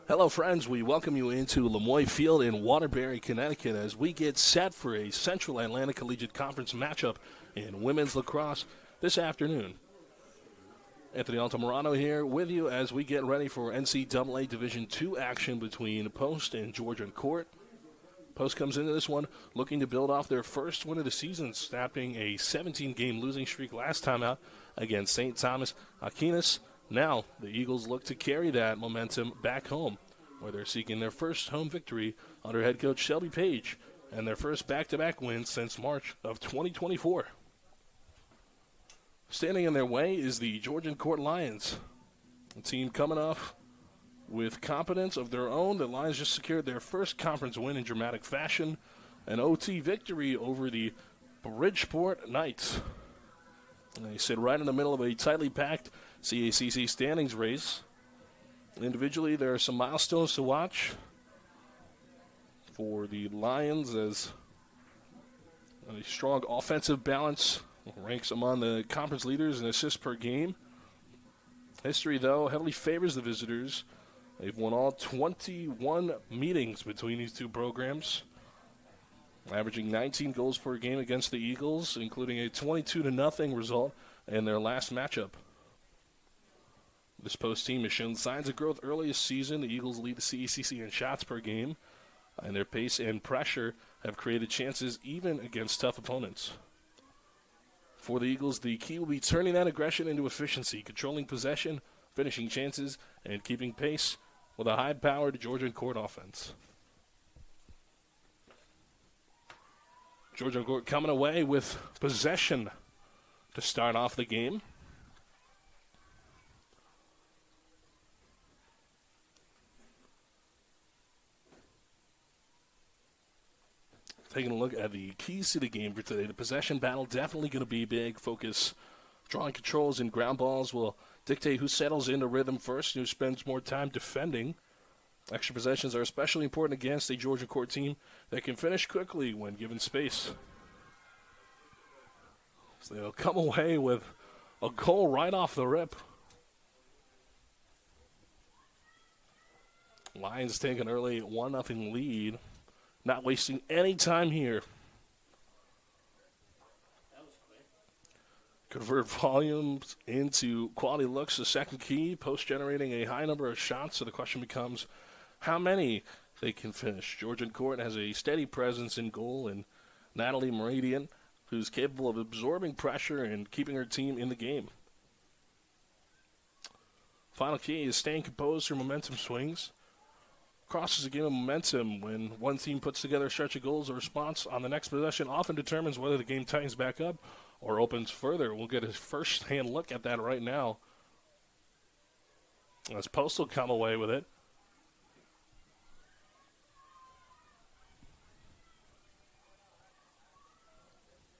Hello, friends. We welcome you into Lemoy Field in Waterbury, Connecticut, as we get set for a Central Atlantic Collegiate Conference matchup in women's lacrosse this afternoon. Anthony Altamirano here with you as we get ready for NCAA Division II action between Post and Georgian Court. Post comes into this one looking to build off their first win of the season, snapping a 17-game losing streak last time out against St. Thomas Aquinas. Now, the Eagles look to carry that momentum back home, where they're seeking their first home victory under head coach Shelby Page and their first back-to-back win since March of 2024. Standing in their way is the Georgian Court Lions, a team coming off with competence of their own. The Lions just secured their first conference win in dramatic fashion, an OT victory over the Bridgeport Knights. And they sit right in the middle of a tightly packed CACC standings race. Individually, there are some milestones to watch for the Lions as a strong offensive balance ranks among the conference leaders in assists per game. History, though, heavily favors the visitors. They've won all 21 meetings between these two programs, averaging 19 goals per game against the Eagles, including a 22-0 result in their last matchup. This Post team has shown signs of growth early this season. The Eagles lead the CACC in shots per game, and their pace and pressure have created chances even against tough opponents. For the Eagles, the key will be turning that aggression into efficiency, controlling possession, finishing chances, and keeping pace with a high-powered Georgian Court offense. Georgian Court coming away with possession to start off the game. Taking a look at the keys to the game for today. The possession battle definitely going to be a big focus. Drawing controls and ground balls will dictate who settles into rhythm first and who spends more time defending. Extra possessions are especially important against a Georgian Court team that can finish quickly when given space. So they'll come away with a goal right off the rip. Lions take an early 1-0 lead. Not wasting any time here. Convert volumes into quality looks, the second key. Post generating a high number of shots, so the question becomes how many they can finish. Georgian Court has a steady presence in goal, and Natalie Meridian, who's capable of absorbing pressure and keeping her team in the game. Final key is staying composed through momentum swings. Lacrosse is a game of momentum. When one team puts together a stretch of goals, a response on the next possession often determines whether the game tightens back up or opens further. We'll get a first-hand look at that right now, as Post will come away with it.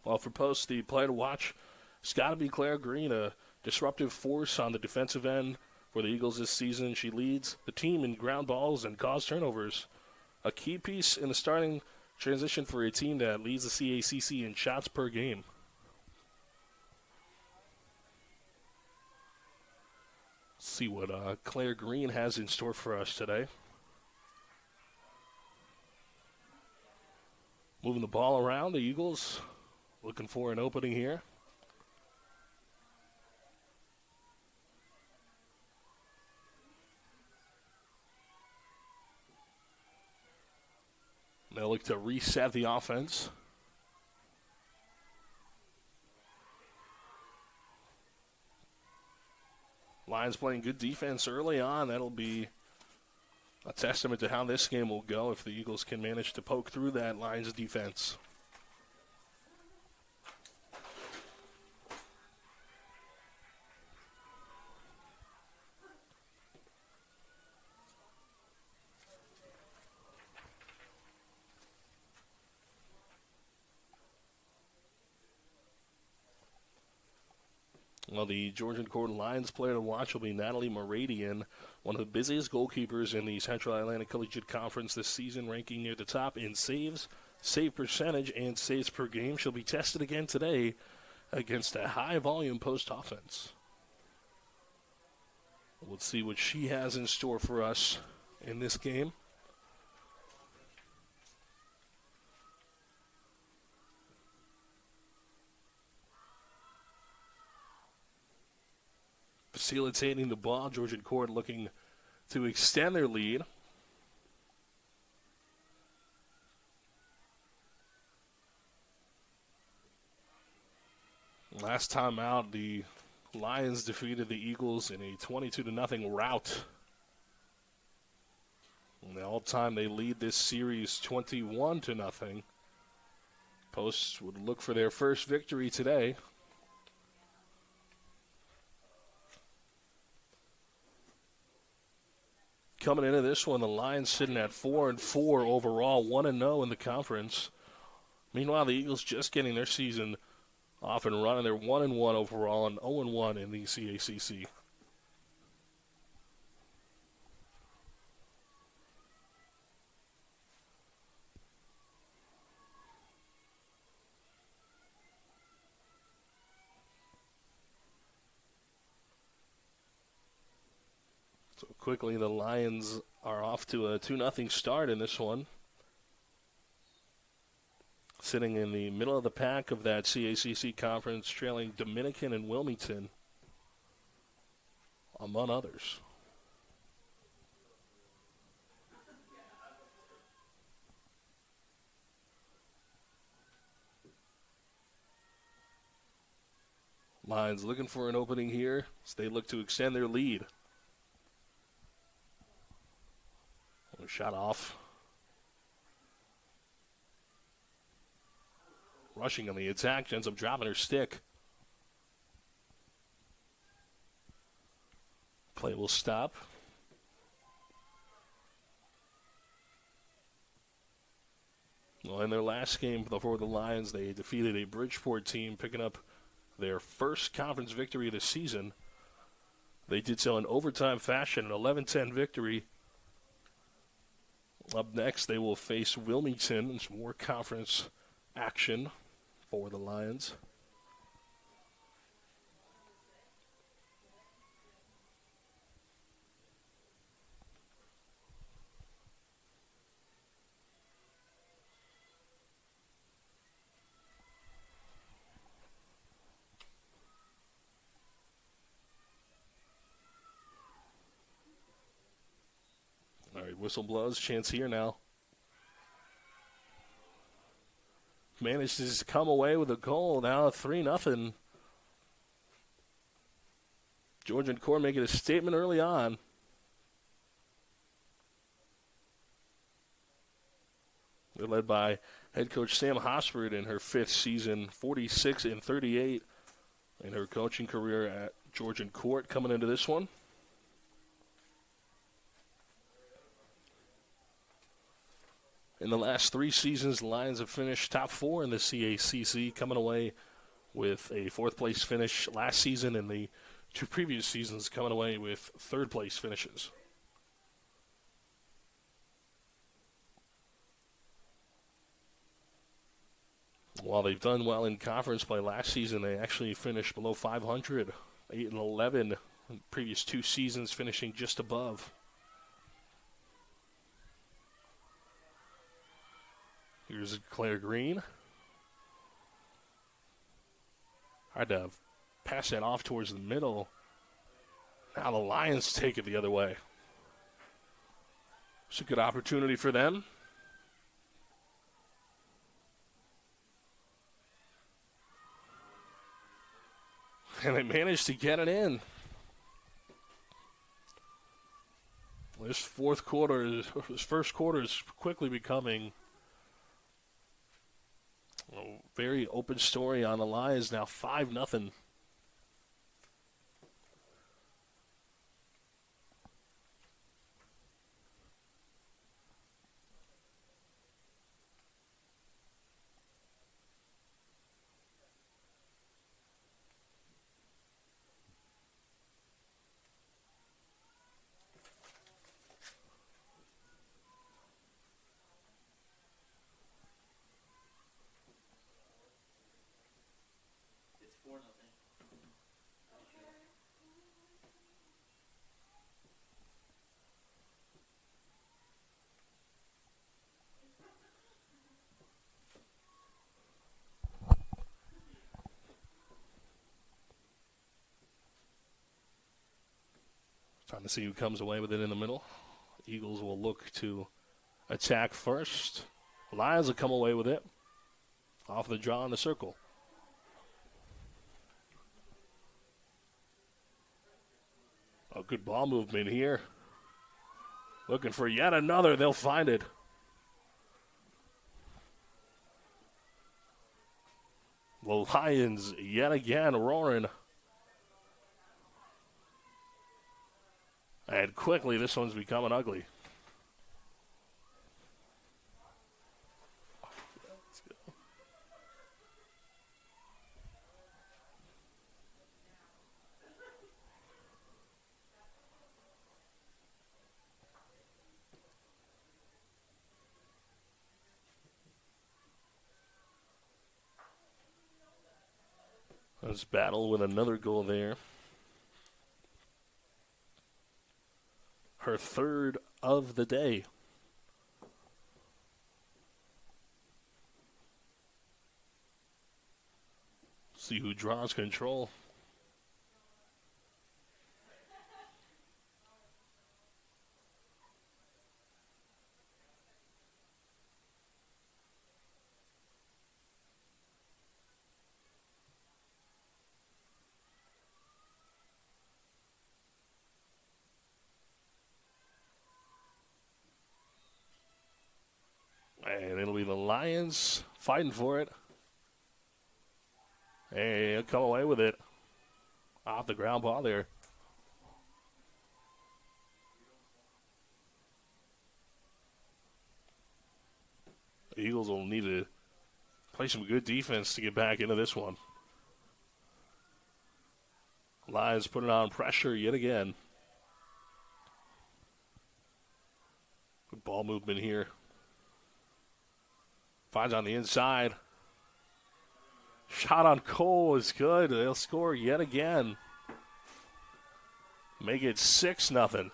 Well, for Post, the player to watch has got to be Claire Green, a disruptive force on the defensive end for the Eagles this season. She leads the team in ground balls and cause turnovers. A key piece in the starting transition for a team that leads the CACC in shots per game. Let's see what Claire Green has in store for us today. Moving the ball around, the Eagles looking for an opening here. They'll look to reset the offense. Lions playing good defense early on. That'll be a testament to how this game will go if the Eagles can manage to poke through that Lions defense. Well, the Georgian Court Lions player to watch will be Natalie Meridian, one of the busiest goalkeepers in the Central Atlantic Collegiate Conference this season, ranking near the top in saves, save percentage, and saves per game. She'll be tested again today against a high-volume Post offense. Let's see what she has in store for us in this game. Facilitating the ball, Georgian Court looking to extend their lead. Last time out, the Lions defeated the Eagles in a 22-0 rout. And the all-time they lead this series 21-0. Posts would look for their first victory today. Coming into this one, the Lions sitting at 4-4 overall, 1-0 in the conference. Meanwhile, the Eagles just getting their season off and running. They're 1-1 overall and 0-1 in the CACC. So quickly, the Lions are off to a 2-0 start in this one. Sitting in the middle of the pack of that CACC conference, trailing Dominican and Wilmington, among others. Lions looking for an opening here as they look to extend their lead. Shot off. Rushing on the attack, ends up dropping her stick. Play will stop. Well, in their last game before the Lions, they defeated a Bridgeport team, picking up their first conference victory of the season. They did so in overtime fashion, an 11-10 victory. Up next, they will face Wilmington and some more conference action for the Lions. All right, whistle blows. Chance here now. Manages to come away with a goal. Now 3-0. Georgian Core making a statement early on. They're led by head coach Sam Hosford in her fifth season, 46-38 in her coaching career at Georgian Court coming into this one. In the last three seasons, the Lions have finished top four in the CACC, coming away with a fourth-place finish last season, and the two previous seasons coming away with third-place finishes. While they've done well in conference play last season, they actually finished below 500, 8-11 in previous two seasons, finishing just above. Here's Claire Green. Hard to pass that off towards the middle. Now the Lions take it the other way. It's a good opportunity for them. And they managed to get it in. This first quarter is quickly becoming a very open story on the Lions. Now 5-0. Trying to see who comes away with it in the middle. Eagles will look to attack first. Lions will come away with it. Off the draw in the circle. A good ball movement here. Looking for yet another. They'll find it. The Lions yet again roaring. And quickly, this one's becoming ugly. Let's go. Let's battle with another goal there. Her third of the day. See who draws control. And it'll be the Lions fighting for it. Hey, they'll come away with it. Off the ground ball there. The Eagles will need to play some good defense to get back into this one. Lions putting on pressure yet again. Good ball movement here. Finds on the inside. Shot on Cole is good. They'll score yet again. Make it 6-0.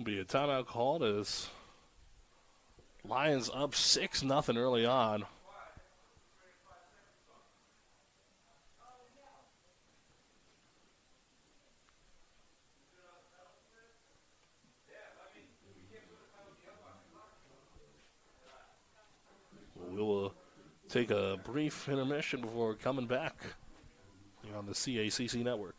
Be a timeout called as Lions up 6-0 early on. We will take a brief intermission before coming back on the CACC network.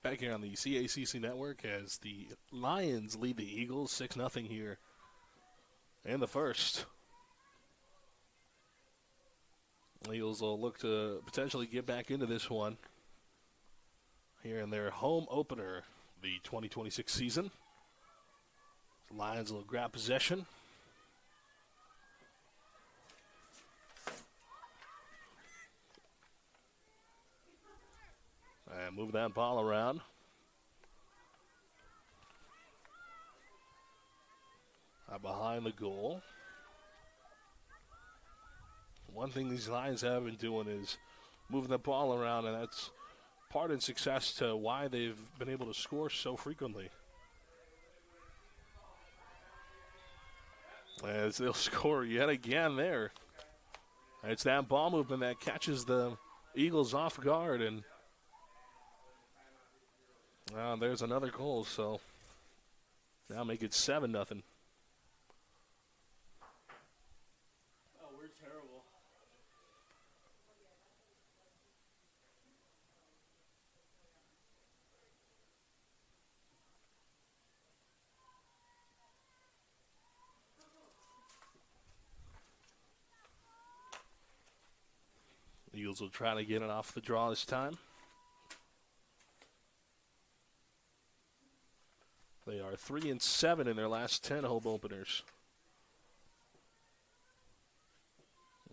Back here on the CACC network as the Lions lead the Eagles 6-0 here in the first. Eagles will look to potentially get back into this one here in their home opener, the 2026 season. The Lions will grab possession. And move that ball around. Behind the goal. One thing these Lions have been doing is moving the ball around, and that's part in success to why they've been able to score so frequently. As they'll score yet again there. It's that ball movement that catches the Eagles off guard, and there's another goal, so now make it 7-0. Eagles will try to get it off the draw this time. They are 3-7 in their last 10 home openers.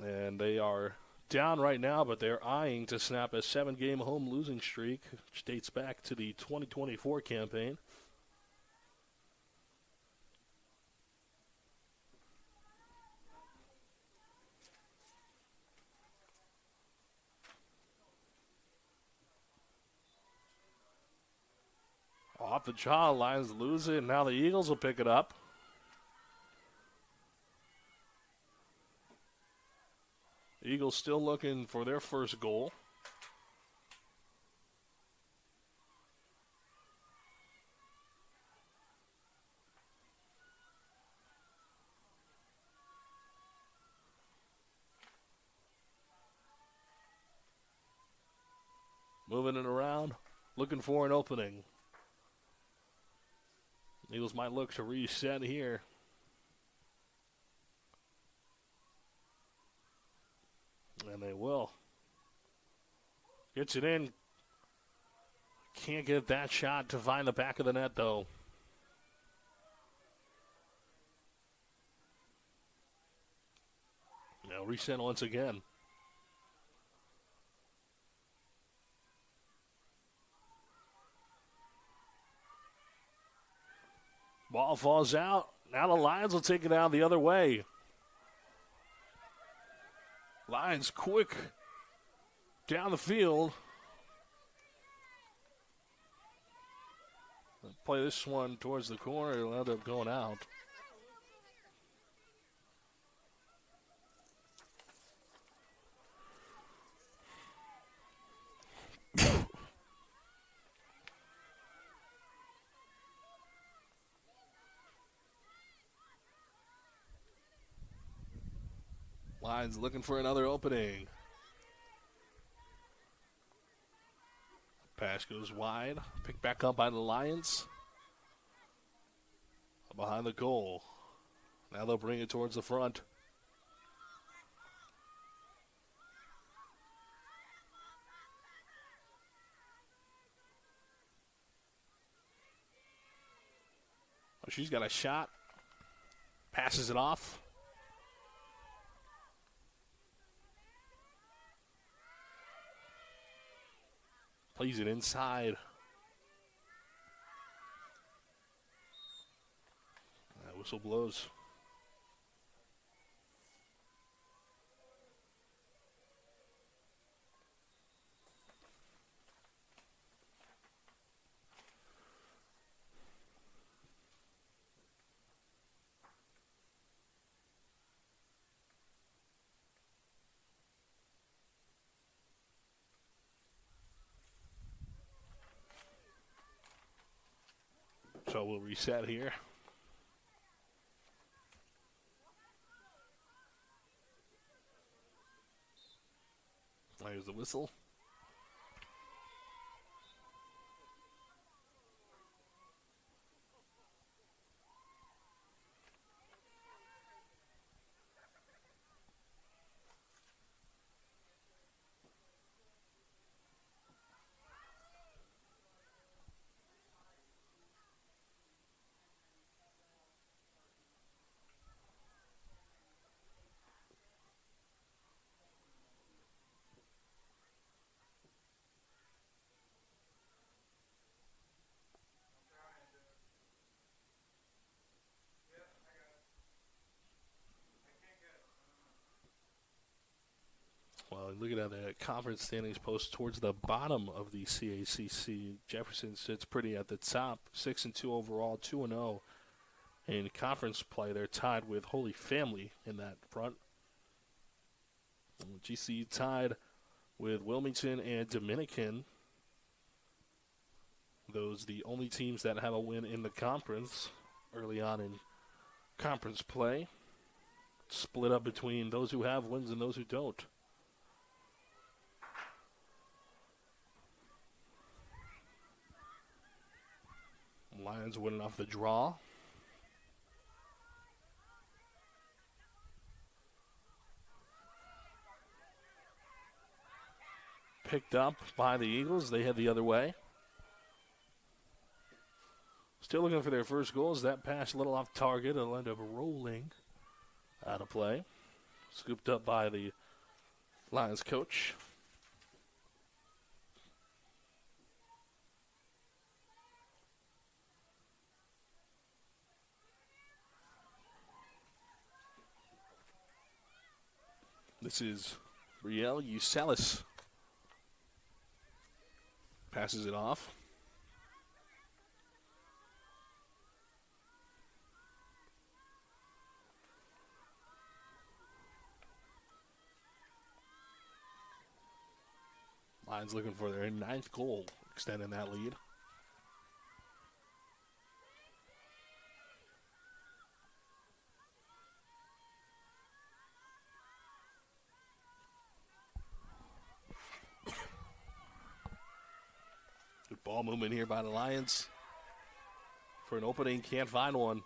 And they are down right now, but they're eyeing to snap a 7-game home losing streak, which dates back to the 2024 campaign. Off the jaw, Lions lose it, and now the Eagles will pick it up. Eagles still looking for their first goal. Moving it around, looking for an opening. Eagles might look to reset here. And they will. Gets it in. Can't get that shot to find the back of the net, though. Now reset once again. Ball falls out. Now the Lions will take it out the other way. Lions quick down the field. Play this one towards the corner. It'll end up going out. Lions looking for another opening. Pass goes wide. Picked back up by the Lions. Behind the goal. Now they'll bring it towards the front. Oh, she's got a shot. Passes it off. Plays it inside. That whistle blows. So we'll reset here. There's the whistle. Looking at the conference standings post towards the bottom of the CACC, Jefferson sits pretty at the top, 6-2 overall, 2-0 in conference play. They're tied with Holy Family in that front. GC tied with Wilmington and Dominican. Those the only teams that have a win in the conference early on in conference play. Split up between those who have wins and those who don't. Lions winning off the draw. Picked up by the Eagles. They head the other way. Still looking for their first goals. That pass a little off target. It'll end up rolling out of play. Scooped up by the Lions coach. This is Riel Usalis. Passes it off. Lions looking for their 9th goal, extending that lead. Good ball movement here by the Lions. For an opening, can't find one.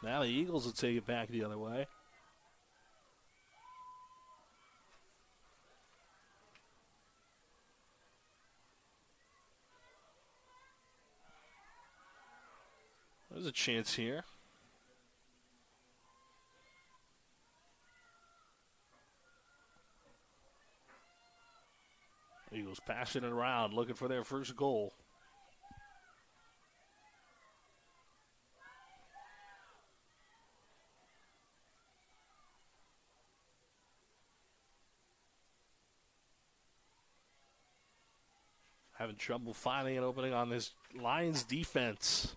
Now the Eagles will take it back the other way. There's a chance here. Eagles passing it around, looking for their first goal. Having trouble finding an opening on this Lions defense.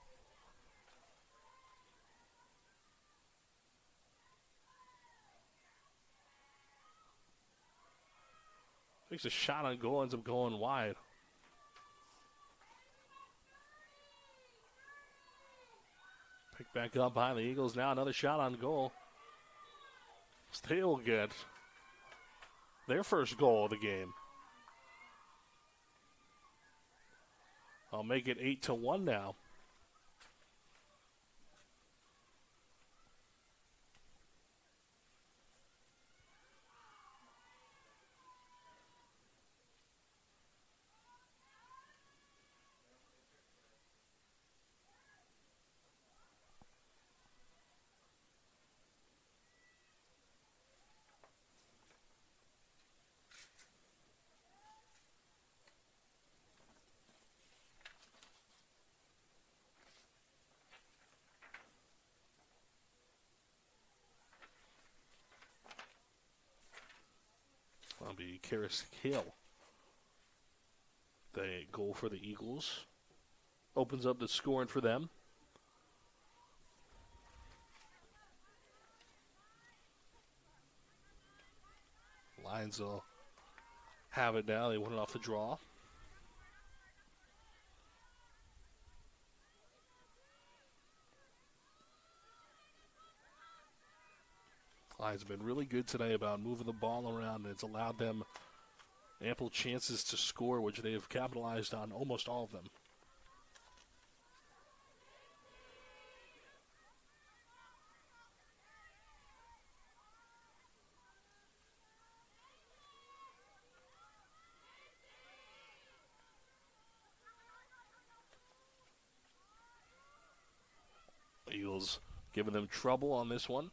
Takes a shot on goal, ends up going wide. Picked back up by the Eagles. Now another shot on goal. They will get their first goal of the game. I'll make it 8-1 now. That'll be Karis Hill. The goal for the Eagles. Opens up the scoring for them. Lions will have it now. They won it off the draw. Lions have been really good today about moving the ball around, and it's allowed them ample chances to score, which they have capitalized on almost all of them. Eagles giving them trouble on this one.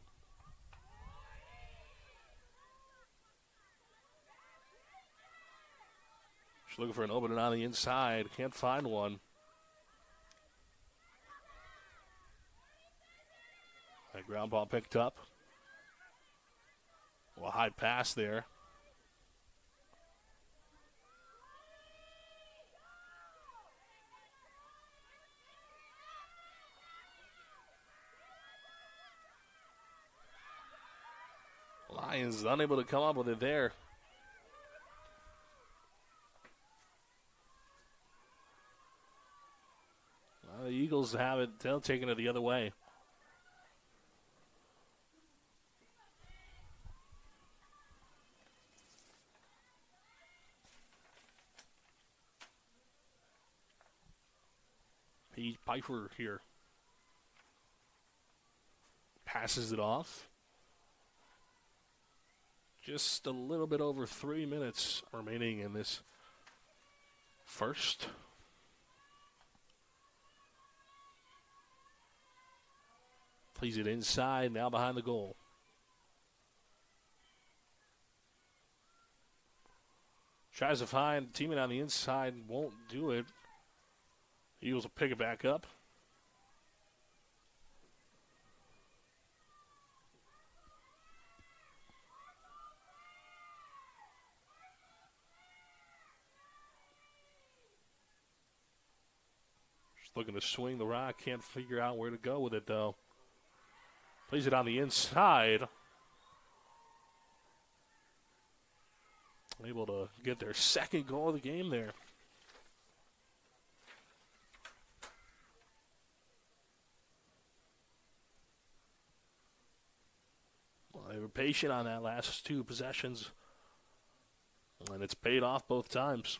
She's looking for an opening on the inside. Can't find one. That ground ball picked up. Well, high pass there. Lions unable to come up with it there. The Eagles have it. They'll take it the other way. Pete Pfeiffer here. Passes it off. Just a little bit over 3 minutes remaining in this first. Plays it inside, now behind the goal. Tries to find teammate on the inside, won't do it. Eagles will pick it back up. Just looking to swing the rock, can't figure out where to go with it though. Plays it on the inside. Able to get their second goal of the game there. Well, they were patient on that last two possessions, and it's paid off both times.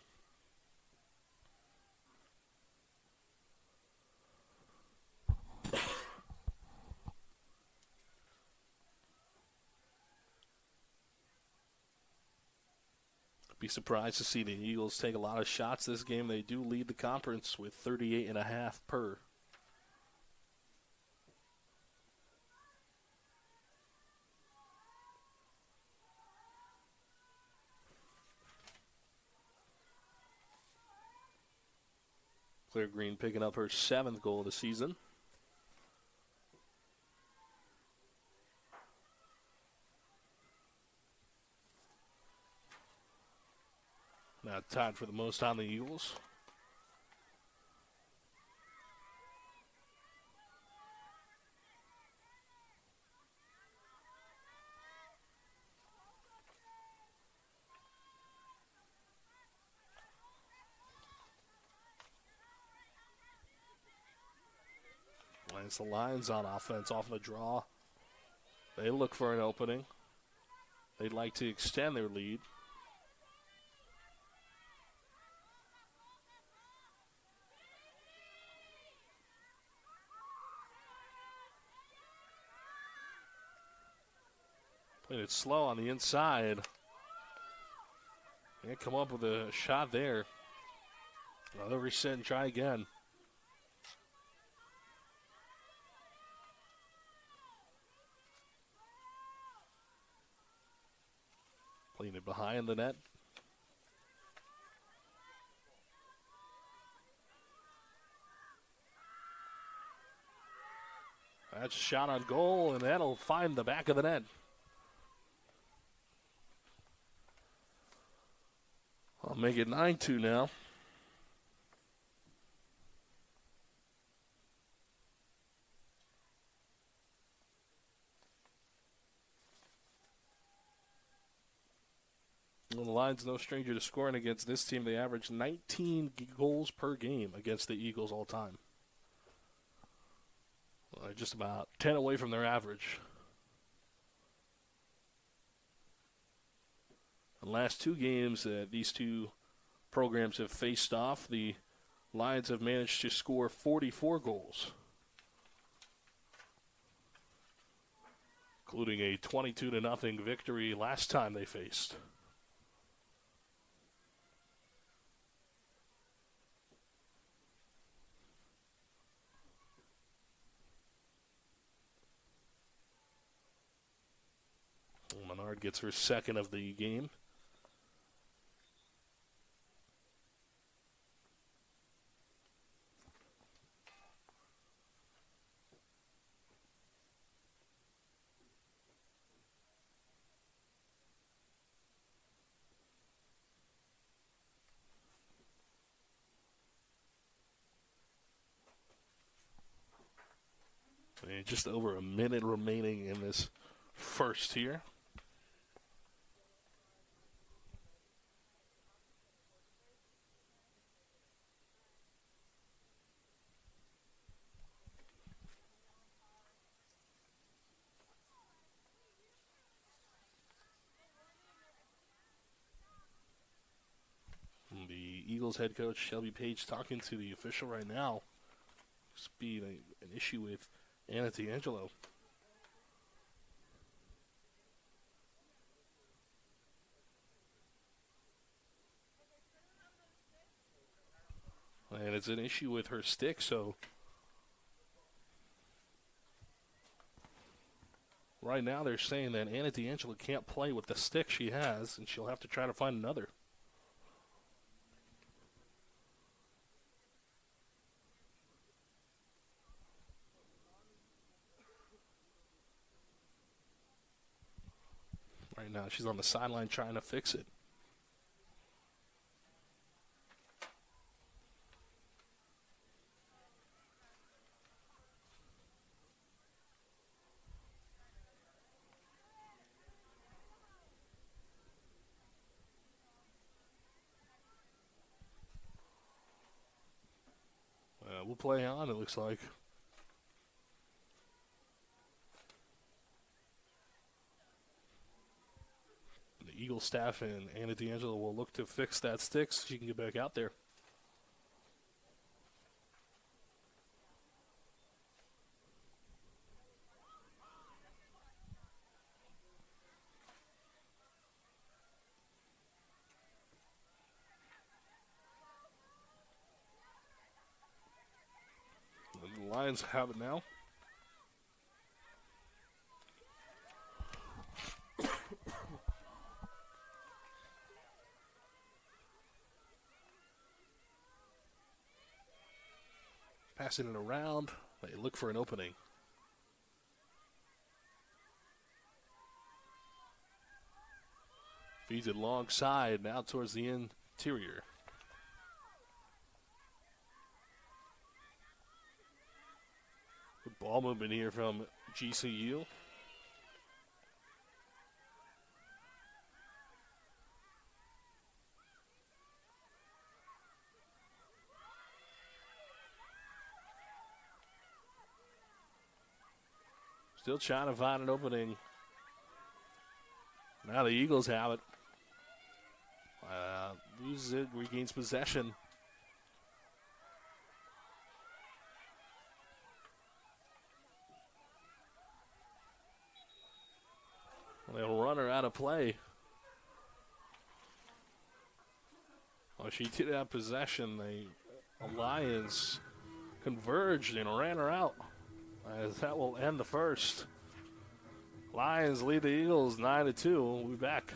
Be surprised to see the Eagles take a lot of shots this game. They do lead the conference with 38.5 per. Claire Green picking up her 7th goal of the season. Now tied for the most on the Eagles. And it's the Lions on offense, off the draw. They look for an opening. They'd like to extend their lead. Played it slow on the inside. Can't come up with a shot there. Another reset and try again. Playing it behind the net. That's a shot on goal, and that'll find the back of the net. I'll make it 9-2 now. Well, the Lions no stranger to scoring against this team. They average 19 goals per game against the Eagles all time. Well, they're just about 10 away from their average. The last two games that these two programs have faced off, the Lions have managed to score 44 goals, including a 22-0 victory last time they faced. Menard gets her second of the game. And just over a minute remaining in this first here. Eagles head coach Shelby Page talking to the official right now. This being an issue with Anna D'Angelo. And it's an issue with her stick, so right now they're saying that Anna D'Angelo can't play with the stick she has, and she'll have to try to find another. Right now she's on the sideline trying to fix it. We'll play on, it looks like. The Eagle staff and Anna D'Angelo will look to fix that stick so she can get back out there. And the Lions have it now. Passing it around. They look for an opening. Feeds it long side, now towards the interior. Good ball movement here from GCU. Still trying to find an opening. Now the Eagles have it. Loses it, regains possession. They'll run her out of play. Oh, she did have possession. The Lions converged and ran her out. As that will end the first. Lions lead the Eagles 9-2. We'll be back.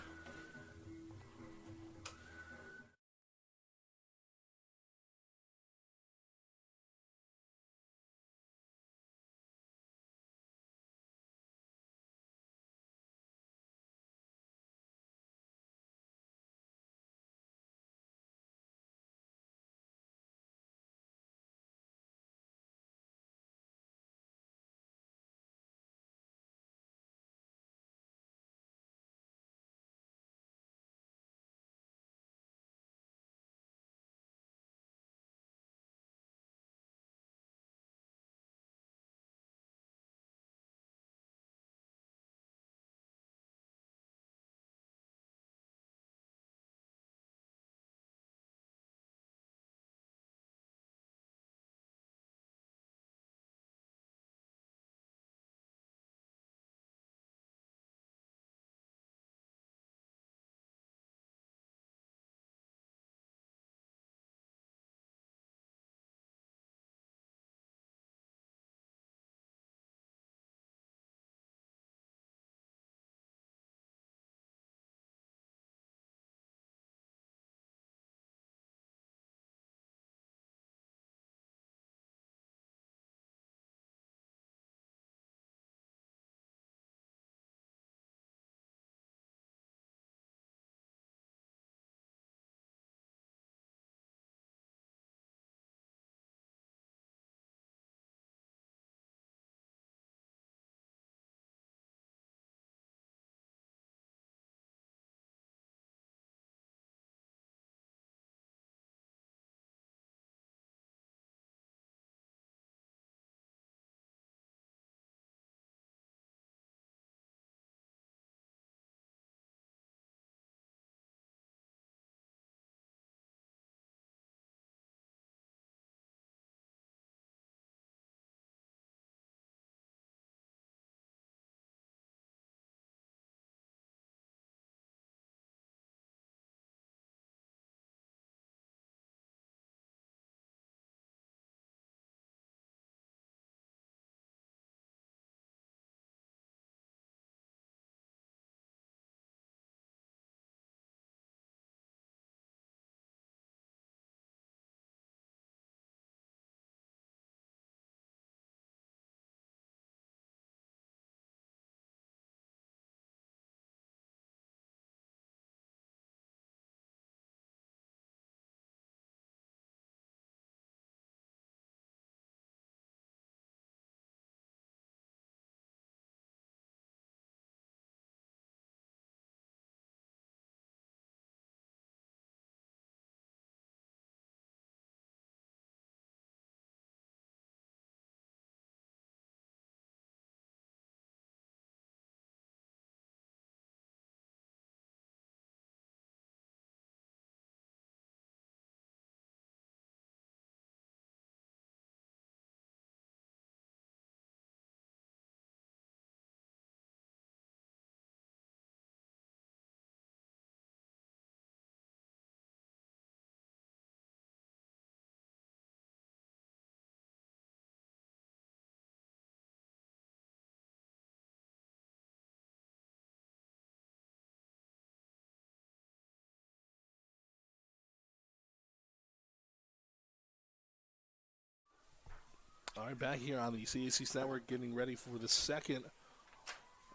All right, back here on the CAC Network, getting ready for the second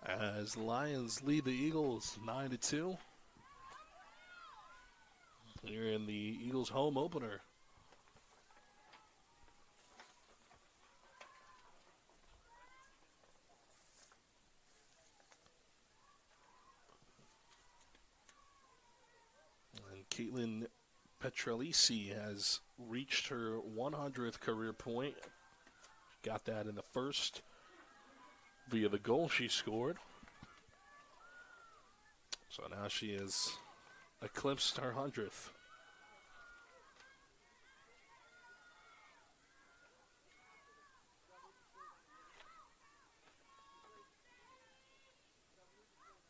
as the Lions lead the Eagles 9-2. Here in the Eagles' home opener. And Caitlin Petralisi has reached her 100th career point. Got that in the first via the goal she scored. So now she has eclipsed her 100th.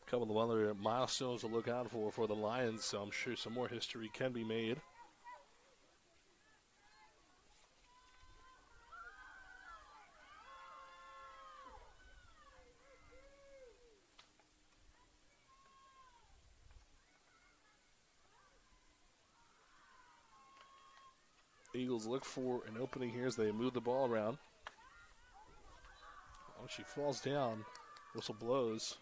A couple of other milestones to look out for the Lions, so I'm sure some more history can be made. Eagles look for an opening here as they move the ball around. Oh, she falls down. Whistle blows.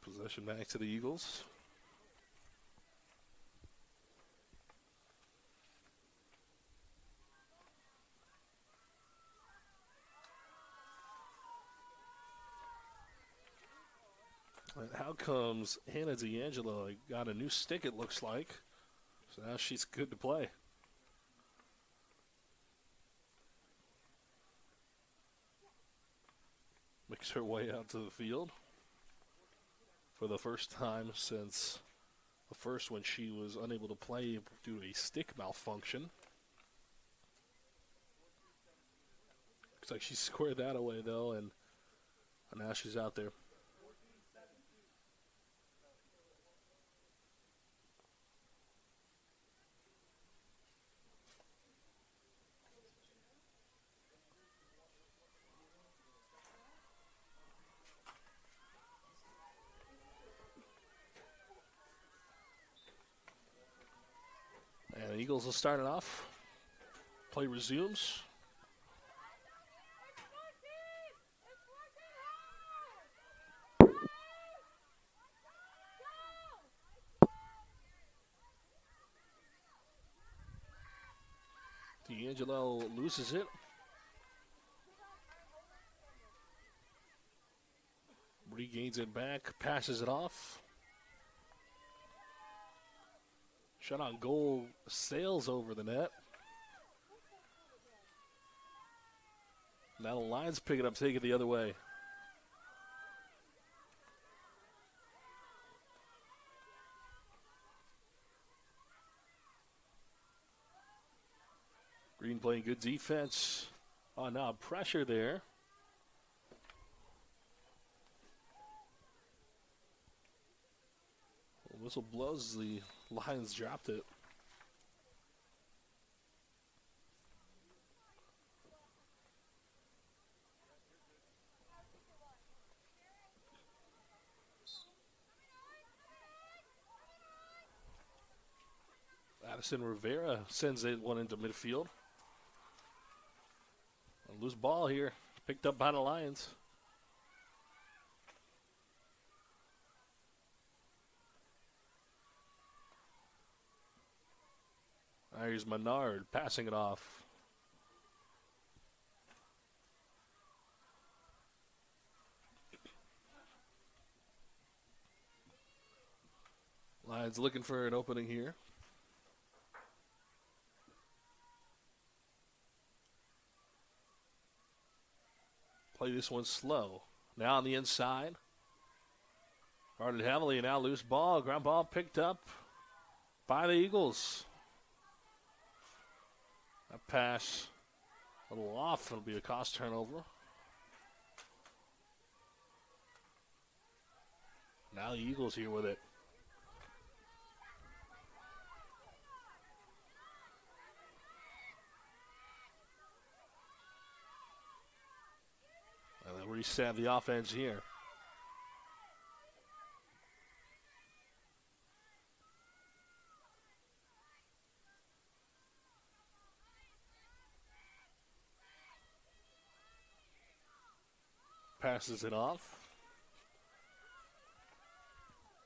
Possession back to the Eagles. And out comes Hannah D'Angelo. Got a new stick, it looks like. So now she's good to play. Makes her way out to the field for the first time since the first when she was unable to play due to a stick malfunction. Looks like she squared that away, though, and now she's out there. And the Eagles will start it off. Play resumes. D'Angelo loses it. Regains it back, passes it off. Shot on goal, sails over the net. Now the Lions pick it up, take it the other way. Green playing good defense. Oh, now pressure there. Whistle blows, the Lions dropped it. Addison Rivera sends it one into midfield. A loose ball here, picked up by the Lions. Here's Menard passing it off. Lions looking for an opening here. Play this one slow. Now on the inside. Guarded heavily, now loose ball. Ground ball picked up by the Eagles. That pass a little off. It'll be a cost turnover. Now the Eagles here with it. And then reset the offense here. Passes it off.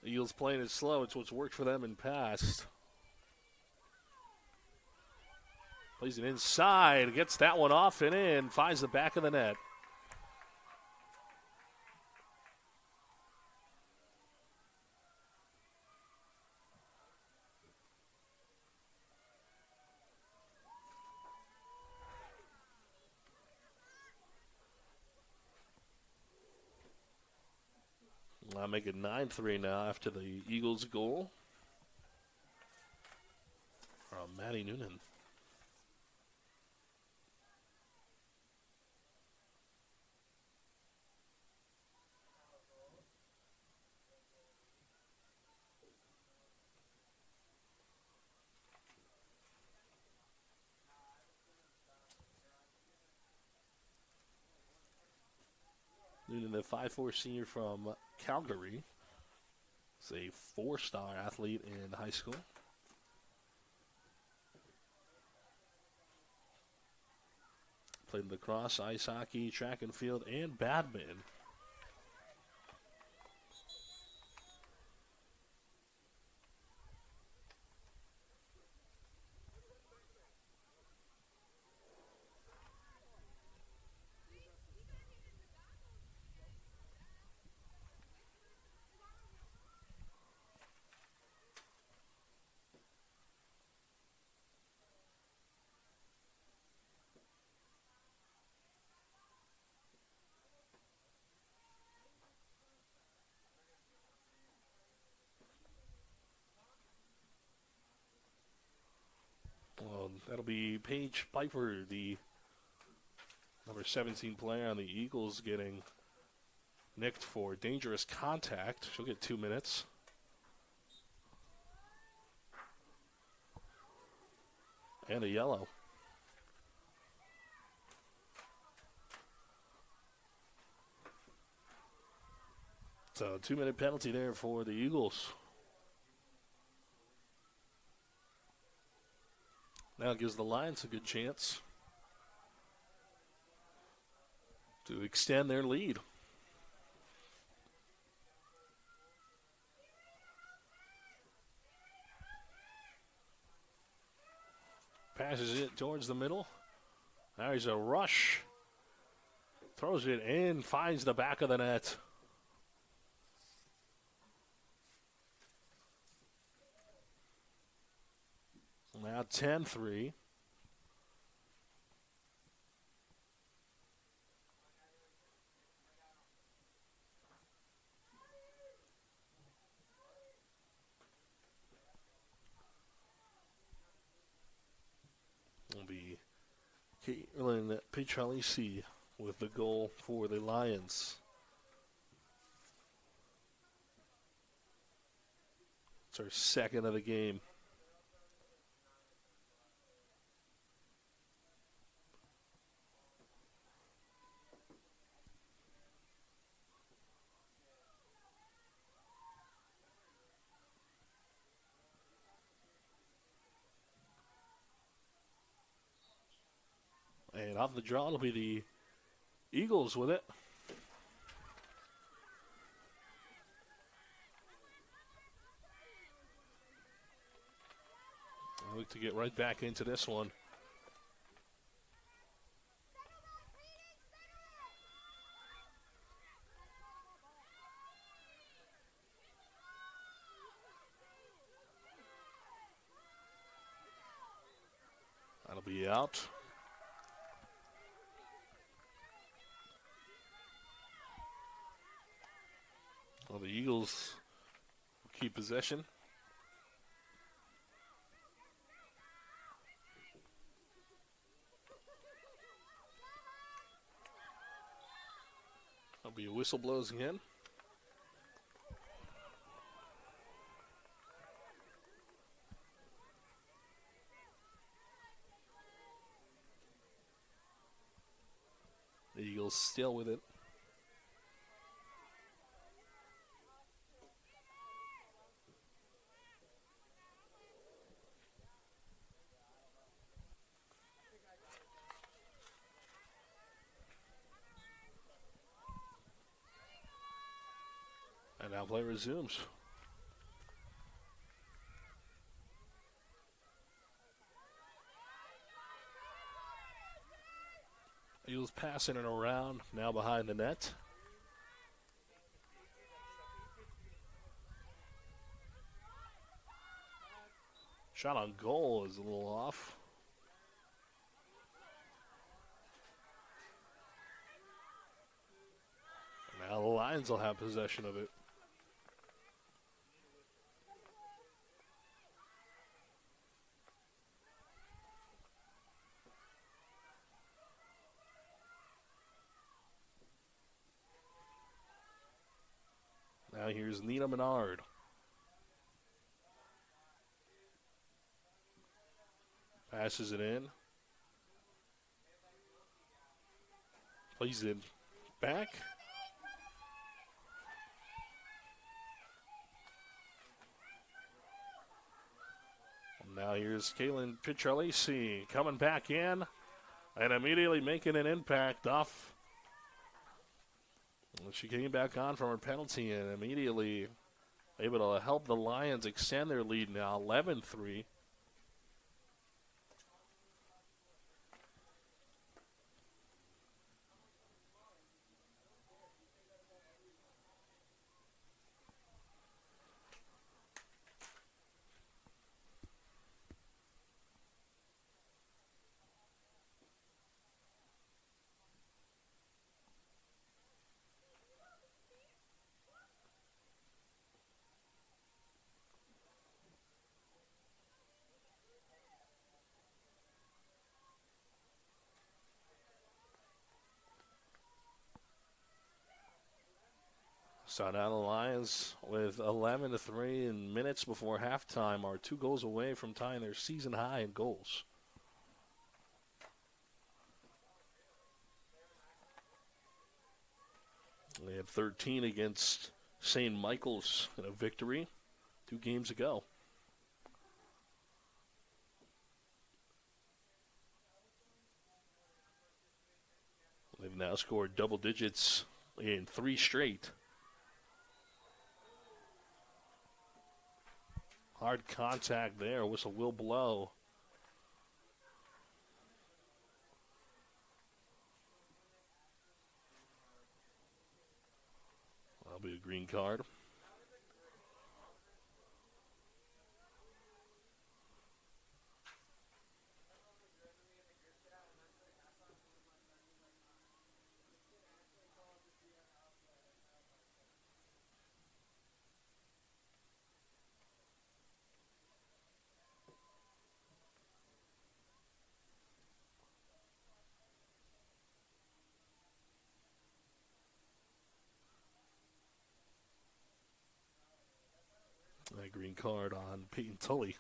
The Eagles playing it slow. It's what's worked for them in past. Plays it inside. Gets that one off and in. Finds the back of the net. I'll make it 9-3 now after the Eagles' goal from Maddie Noonan. Noonan, the 5'4" senior from Calgary. He's a four-star athlete in high school. Played lacrosse, ice hockey, track and field, and badminton. Well, that'll be Paige Piper, the number 17 player on the Eagles, getting nicked for dangerous contact. She'll get 2 minutes. And a yellow. So 2-minute penalty there for the Eagles. Now it gives the Lions a good chance to extend their lead. Passes it towards the middle. Now he's a rush. Throws it in, finds the back of the net. Now 10-3. Will be Caitlin Pichalisi with the goal for the Lions. It's her second of the game. And off the draw, it'll be the Eagles with it. I look to get right back into this one. That'll be out. Well, the Eagles keep possession. There'll be a whistle blows again. The Eagles still with it. And now play resumes. Eagles passing it around, now behind the net. Shot on goal is a little off. Now the Lions will have possession of it. Now here's Nina Menard. Passes it in. Plays it back. Now here's Kaylin Picciolesi coming back in and immediately making an impact off. She came back on from her penalty and immediately able to help the Lions extend their lead now, 11-3. So now the Lions with 11-3 and minutes before halftime are 2 goals away from tying their season high in goals. They had 13 against St. Michael's in a victory 2 games ago. They've now scored double digits in 3 straight. Hard contact there. Whistle will blow. That'll be a green card. A green card on Peyton Tully.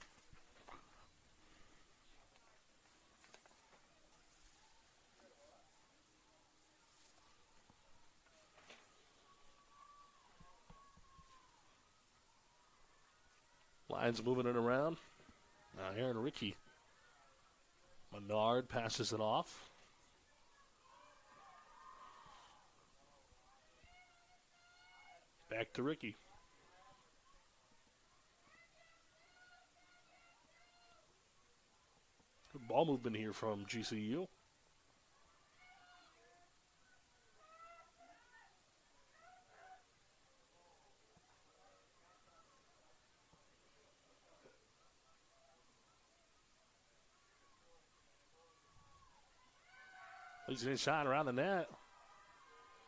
Lions moving it around. Now Aaron Rickey. Menard passes it off. Back to Rickey. Good ball movement here from GCU. He's in a shot around the net.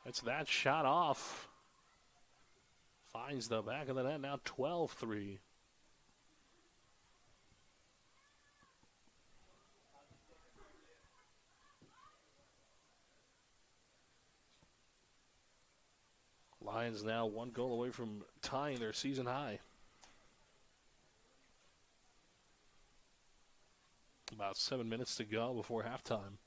That's that shot off. Finds the back of the net, now 12-3. Lions now 1 goal away from tying their season high. About 7 minutes to go before halftime.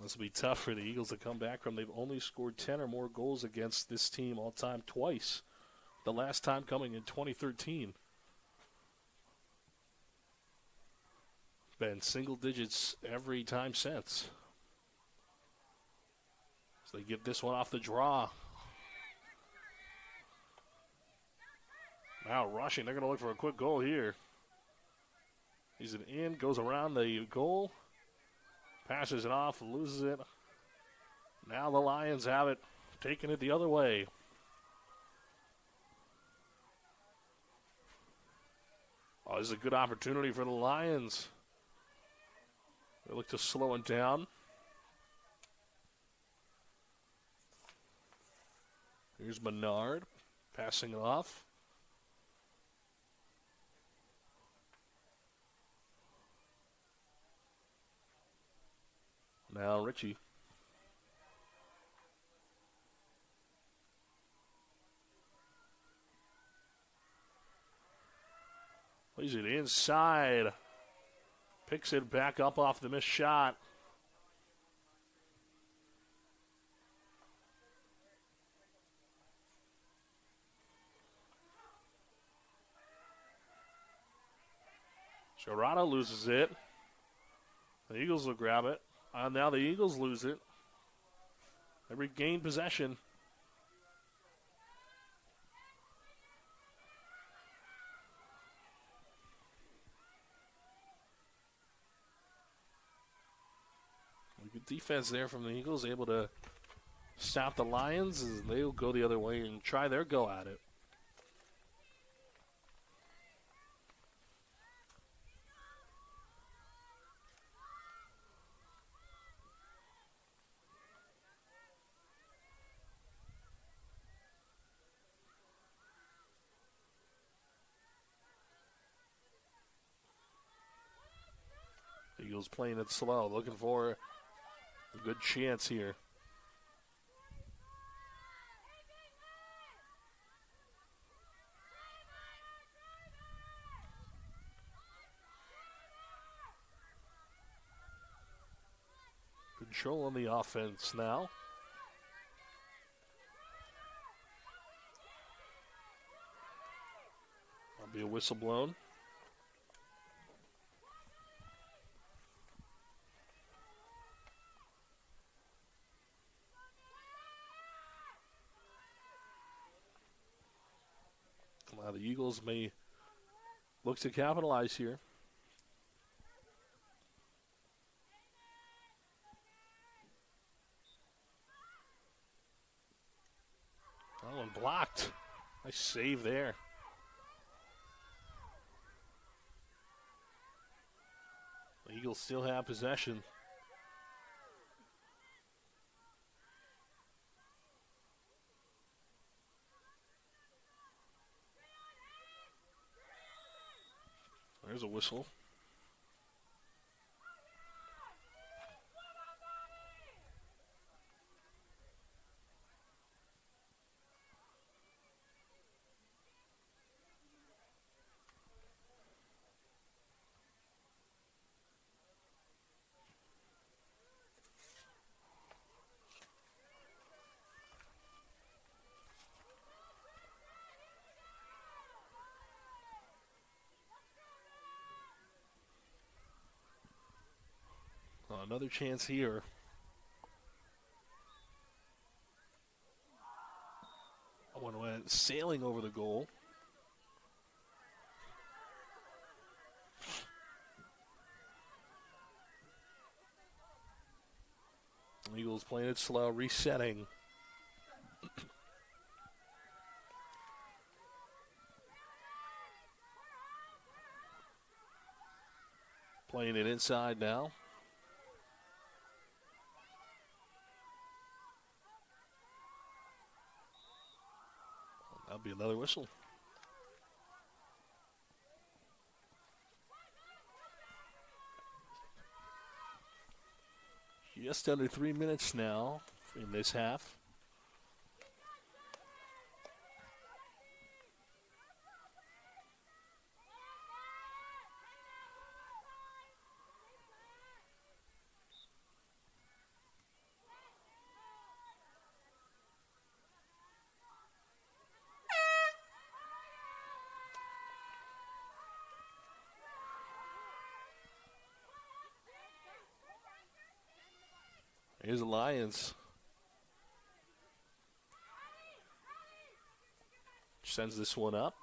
This will be tough for the Eagles to come back from. They've only scored 10 or more goals against this team all time twice. the last time coming in 2013. Been single digits every time since. So they give this one off the draw. Now rushing, they're going to look for a quick goal here. He's an in, goes around the goal, passes it off, loses it. Now the Lions have it, taking it the other way. Oh, this is a good opportunity for the Lions. They look to slow it down. Here's Menard passing it off. Now Ritchie. Plays it inside. Picks it back up off the missed shot. Gerardo loses it. The Eagles will grab it. Now the Eagles lose it. They regain possession. Good defense there from the Eagles, able to stop the Lions as they'll go the other way and try their go at it. Eagles playing it slow, looking for a good chance here. Control on the offense now. That'll be a whistle blown. Now the Eagles may look to capitalize here. That one blocked. Nice save there. The Eagles still have possession. There's a whistle. Another chance here. That one went sailing over the goal. Eagles playing it slow, resetting. Playing it inside now. That'll be another whistle. Just under 3 minutes now in this half. Here's the Lions. Sends this one up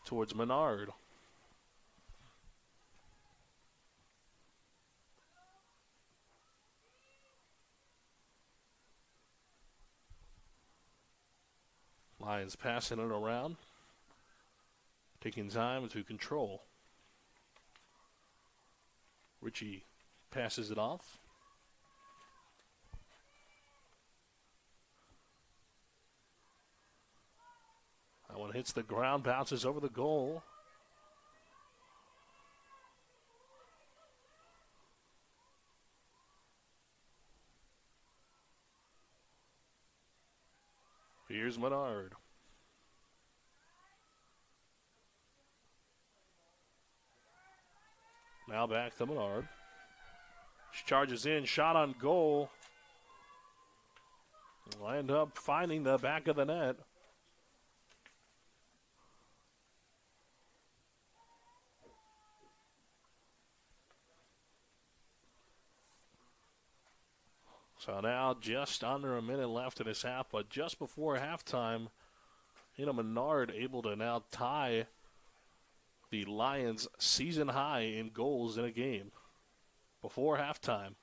towards Menard. Lions passing it around, taking time to control. Ritchie passes it off. That one hits the ground, bounces over the goal. Here's Menard. Now back to Menard. She charges in, shot on goal. Will end up finding the back of the net. So now just under a minute left in this half, but just before halftime, Menard able to now tie the Lions' season high in goals in a game before halftime.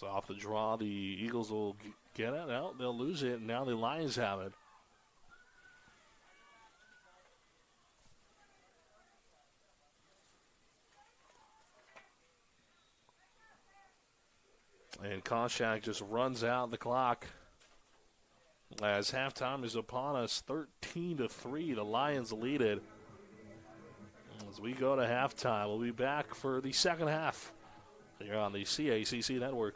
So off the draw, the Eagles will get it. No, they'll lose it, and now the Lions have it. And Konchak just runs out the clock as halftime is upon us. 13-3, the Lions lead it. As we go to halftime, we'll be back for the second half here on the CACC Network.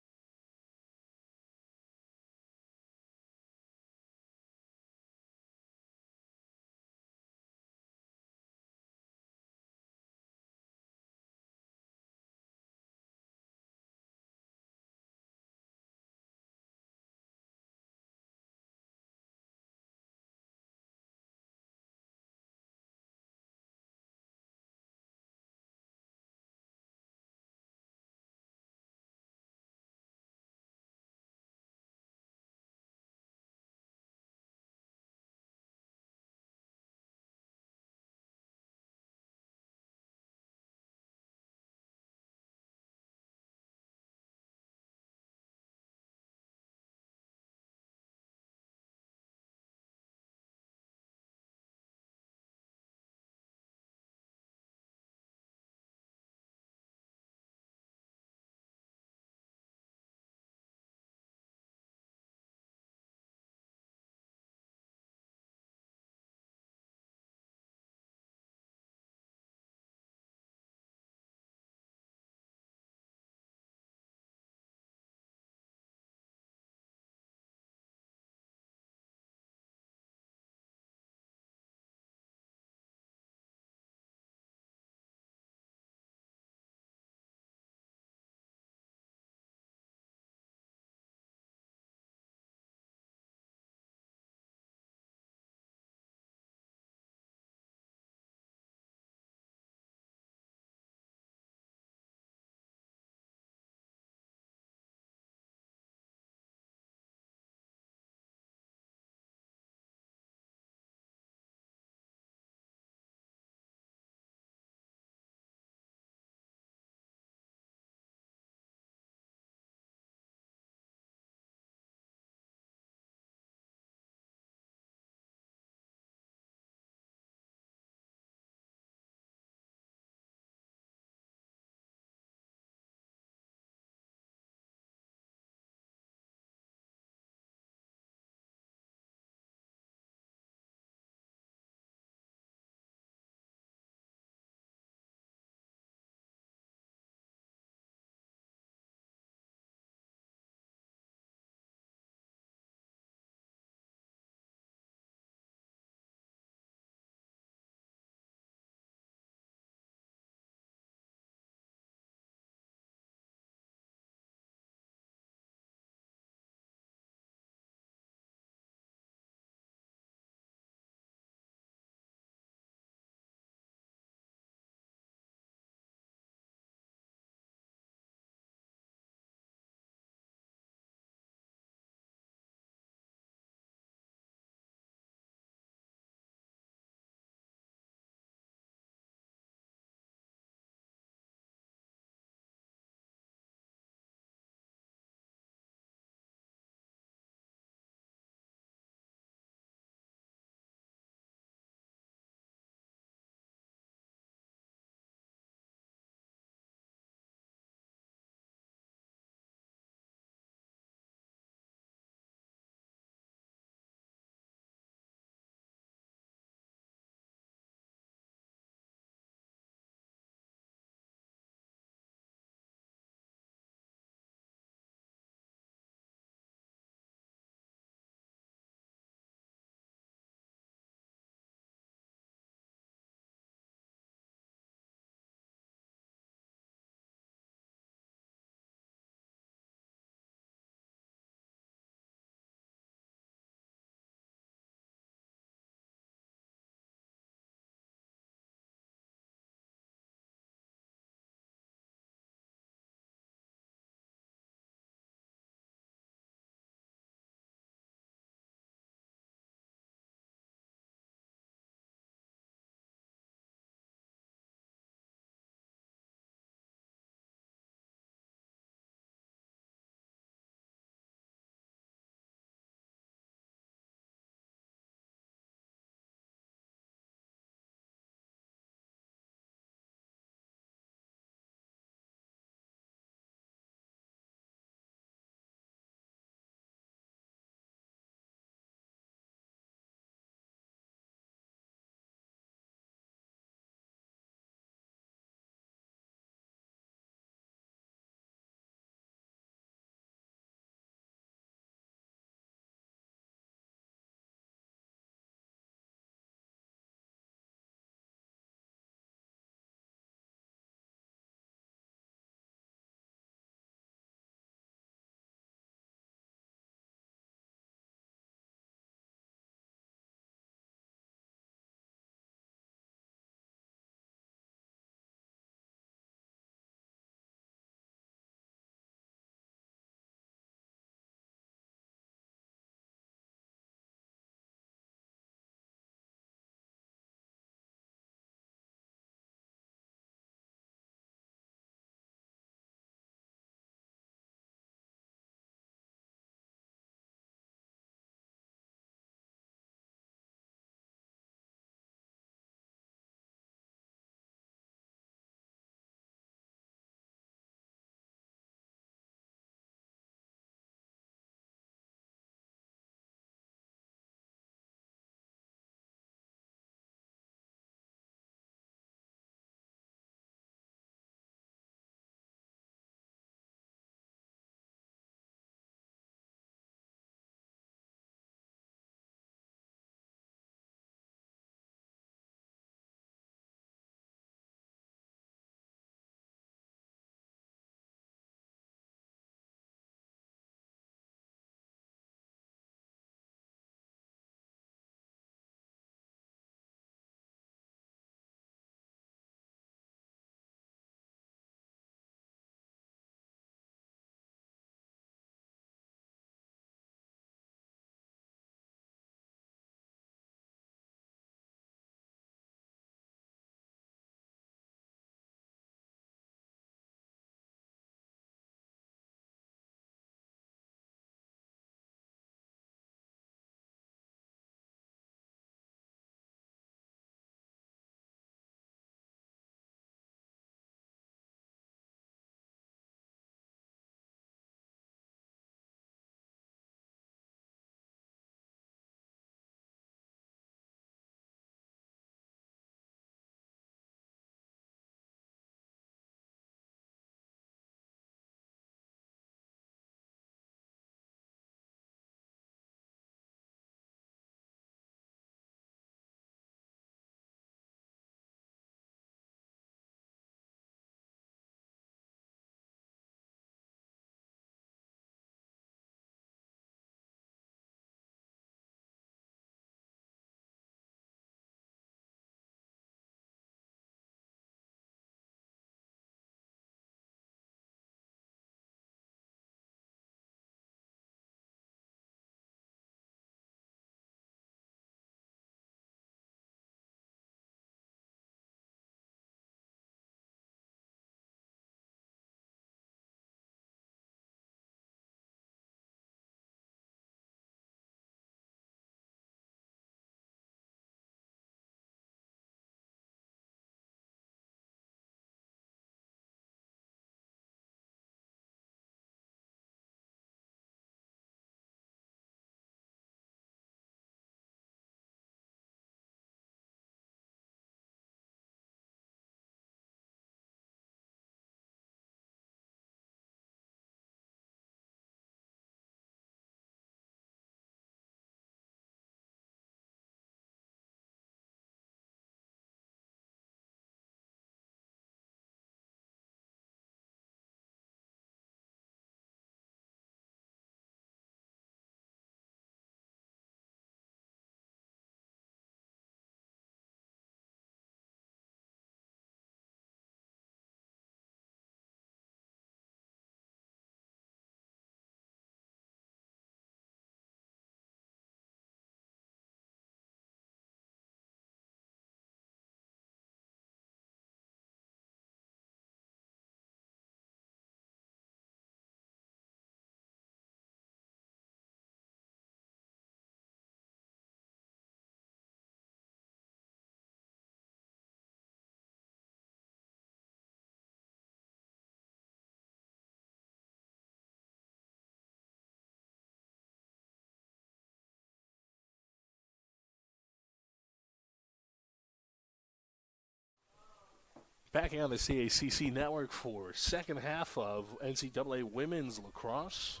Back on the CACC network for second half of NCAA women's lacrosse.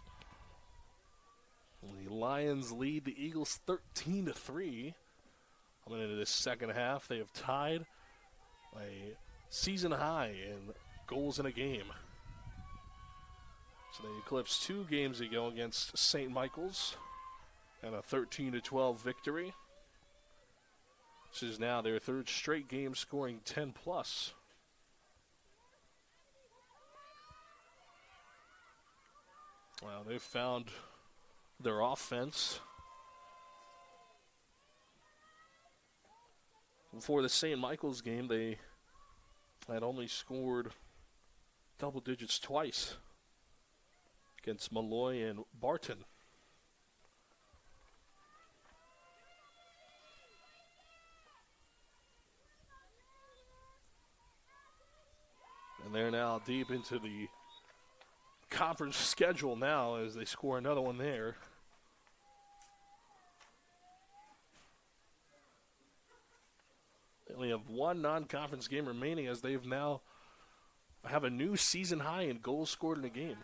The Lions lead the Eagles 13-3. Coming into this second half, they have tied a season high in goals in a game. So they eclipsed 2 games ago against St. Michael's and a 13-12 victory. This is now their 3rd straight game scoring 10+. Well, they've found their offense. Before the St. Michael's game, they had only scored double digits twice against Malloy and Barton. And they're now deep into the conference schedule now as they score another one there. They only have one non-conference game remaining as they've now have a new season high in goals scored in a game.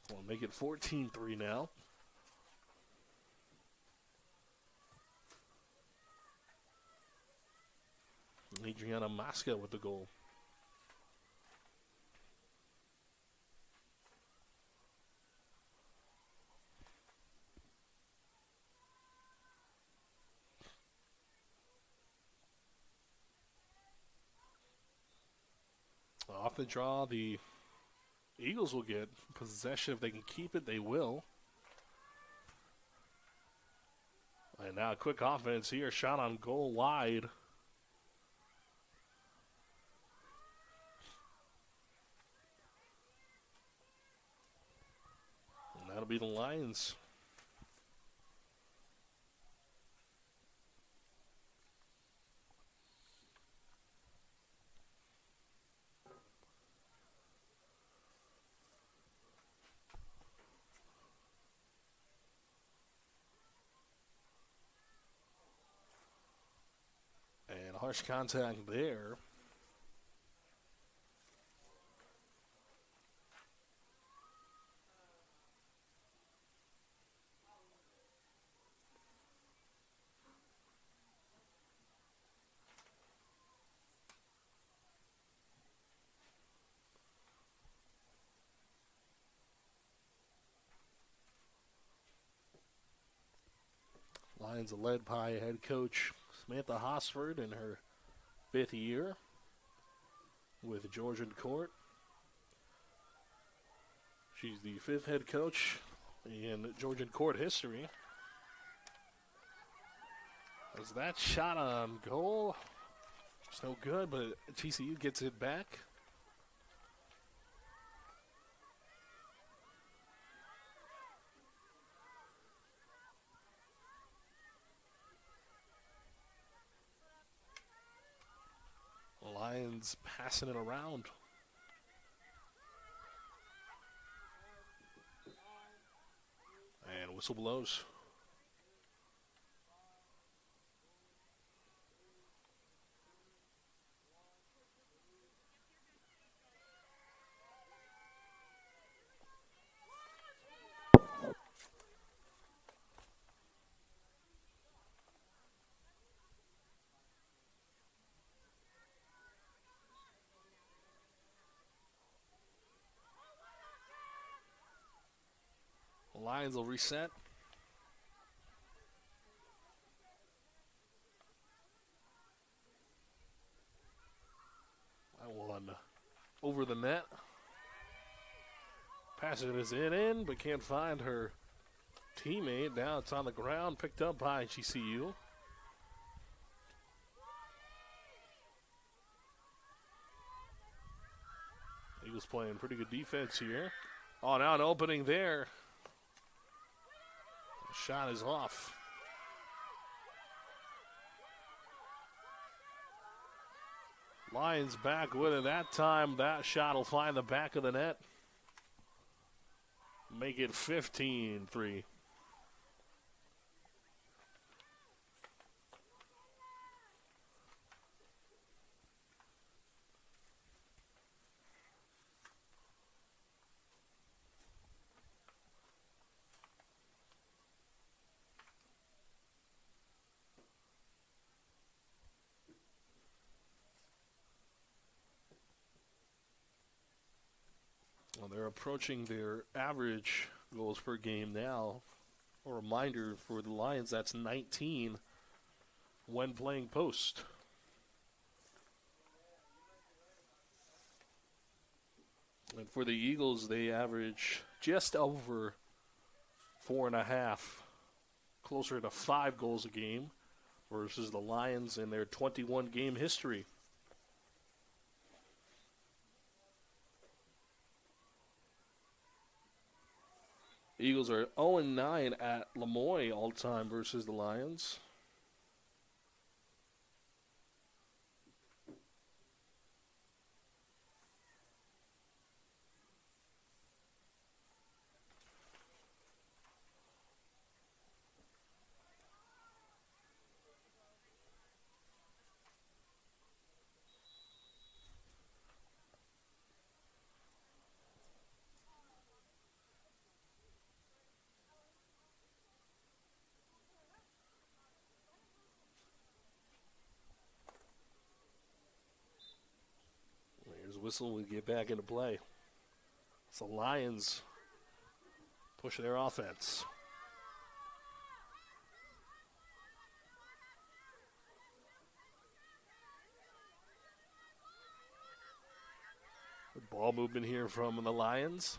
We'll make it 14-3 now. Adriana Masca with the goal. Off the draw, the Eagles will get possession. If they can keep it, they will. And now a quick offense here. Shot on goal wide. And that'll be the Lions. And harsh contact there. Lions are led by head coach Samantha Hosford in her 5th year with Georgian Court. She's the 5th head coach in Georgian Court history. As that shot on goal, it's no good, but TCU gets it back. Lions passing it around. And whistle blows. Lions will reset. That one over the net. Passes it in, but can't find her teammate. Now it's on the ground, picked up by GCU. Eagles playing pretty good defense here. Oh, now an opening there. Shot is off. Lions back with it that time. That shot will find the back of the net. make it 15-3. Well, they're approaching their average goals per game now. A reminder for the Lions, that's 19 when playing post. And for the Eagles, they average just over 4.5, closer to 5 goals a game, versus the Lions in their 21-game history. Eagles are 0-9 at Lemoyne all-time versus the Lions. Here's a whistle. We get back into play. It's the Lions push their offense. Good ball movement here from the Lions.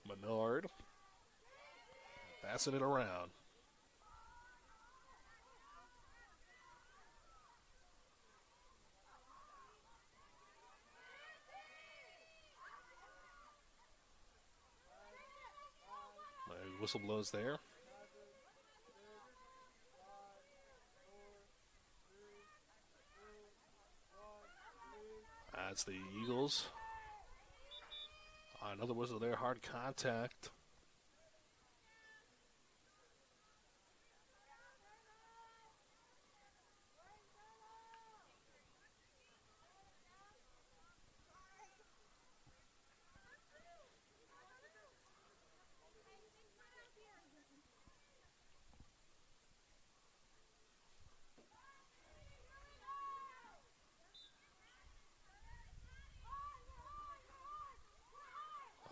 Menard passing it around. Whistle blows there. That's the Eagles. Another whistle there, hard contact.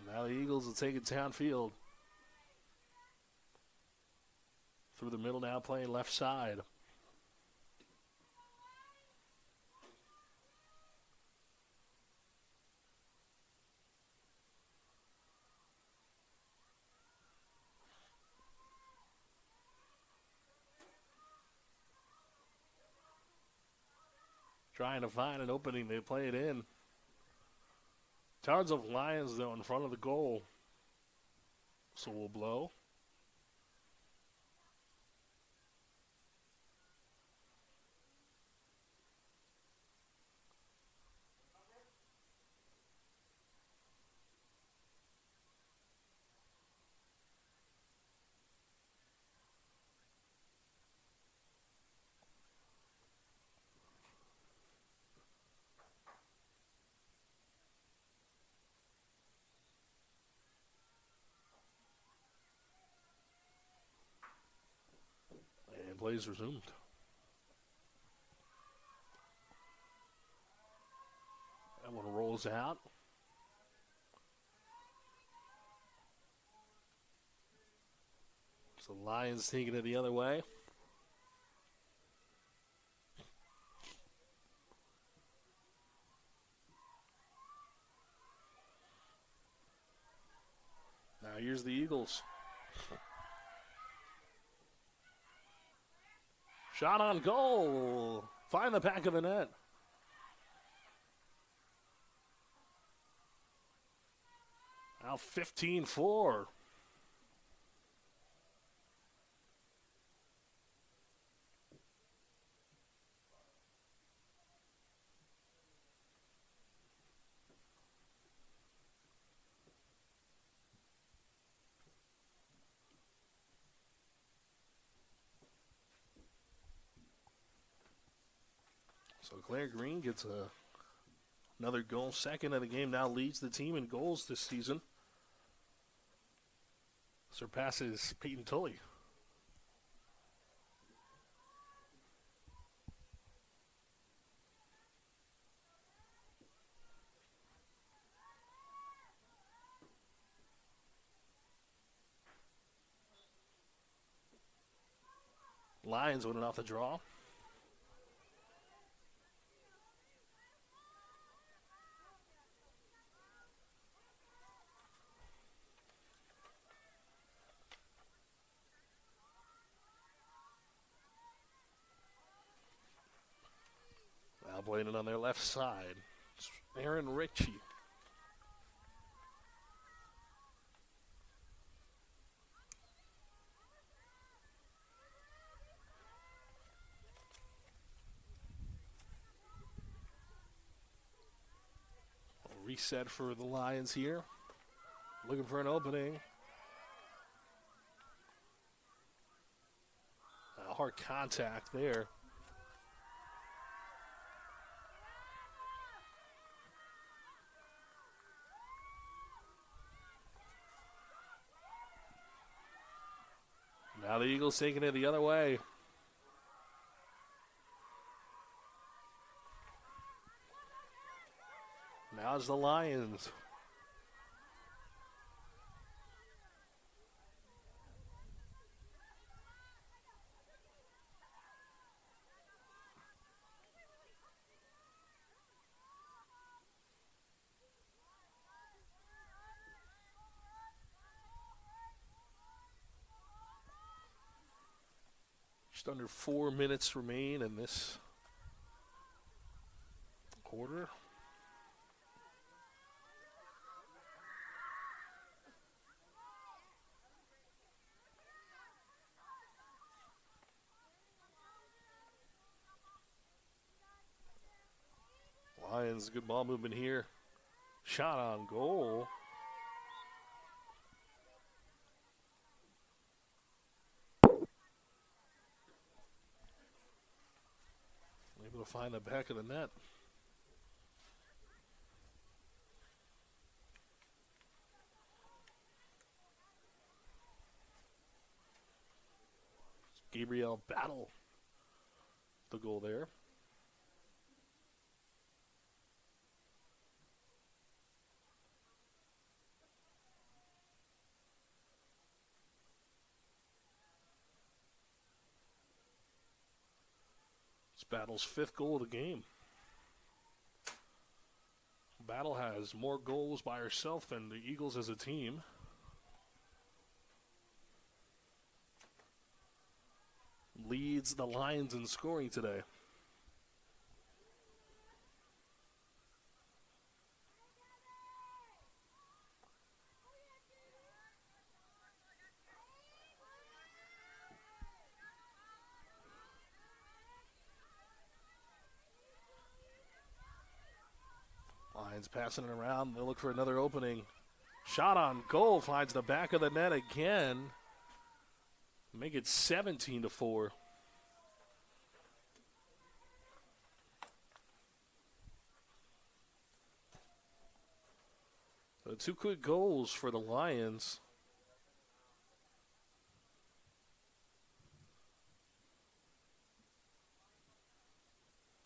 Now the Eagles will take it downfield. Through the middle now, playing left side. Trying to find an opening, they play it in. Tons of Lions, though, in front of the goal. So we'll blow. And plays resumed. That one rolls out. So Lions taking it the other way. Now here's the Eagles. Shot on goal. Find the back of the net. Now 15-4. So Claire Green gets another goal, second of the game, now leads the team in goals this season. Surpasses Peyton Tully. Lions winning off the draw. Now playing it on their left side. It's Aaron Ritchie. Reset for the Lions here. Looking for an opening. Hard contact there. Now the Eagles taking it the other way. Now it's the Lions. Just under 4 minutes remain in this quarter. Lions, good ball movement here. Shot on goal. Able to find the back of the net. Gabriel Battle, the goal there. Battle's fifth goal of the game. Battle has more goals by herself than the Eagles as a team. Leads the Lions in scoring today. Lions passing it around. They'll look for another opening. Shot on goal. Finds the back of the net again. Make it 17-4. So 2 quick goals for the Lions.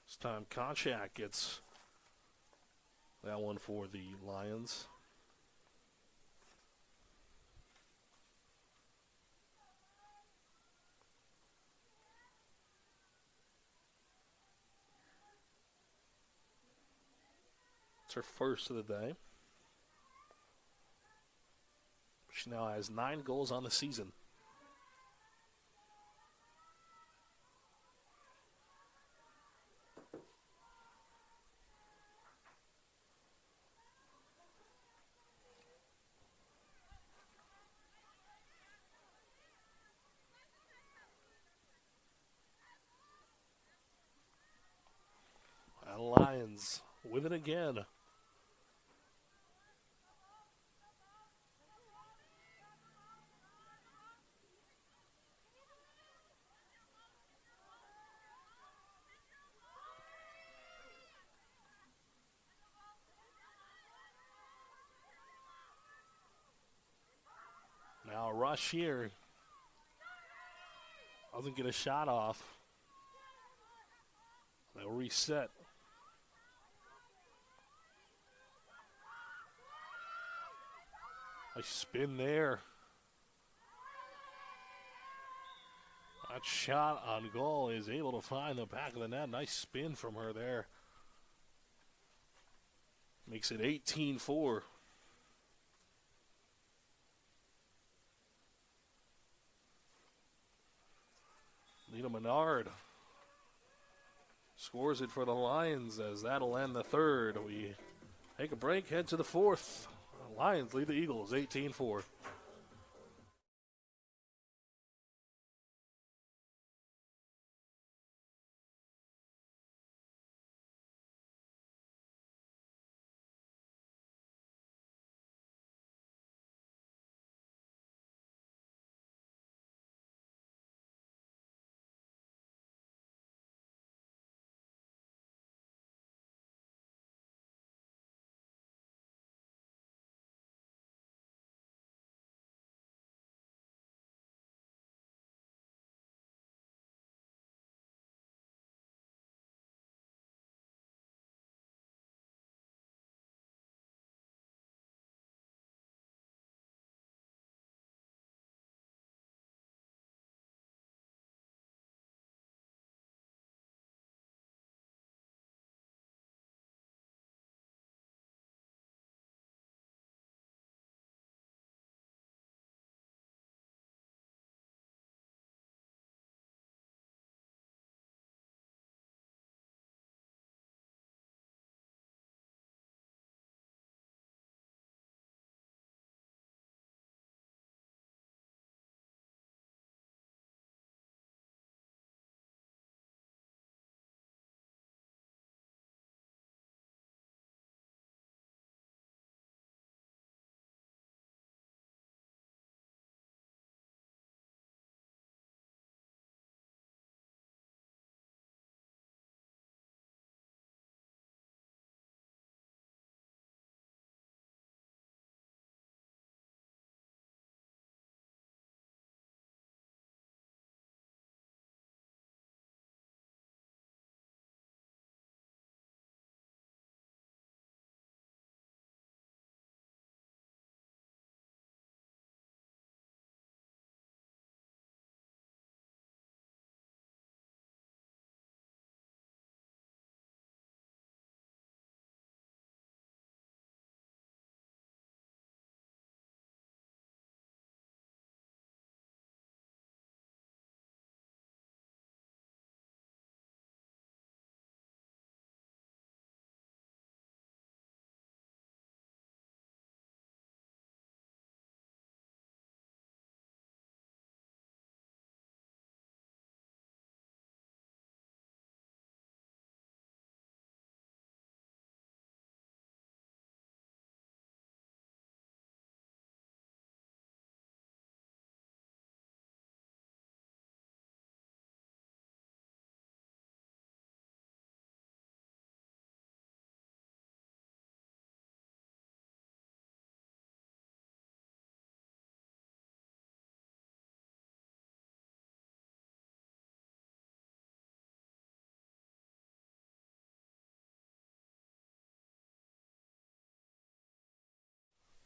This time Konchak gets that one for the Lions. It's her first of the day. She now has 9 goals on the season. Lions with it again. Now a rush here. Doesn't get a shot off. They'll reset. A spin there. That shot on goal is able to find the back of the net. Nice spin from her there. Makes it 18-4. Lena Menard scores it for the Lions as that'll end the third. We take a break, head to the fourth. The Lions lead the Eagles 18-4.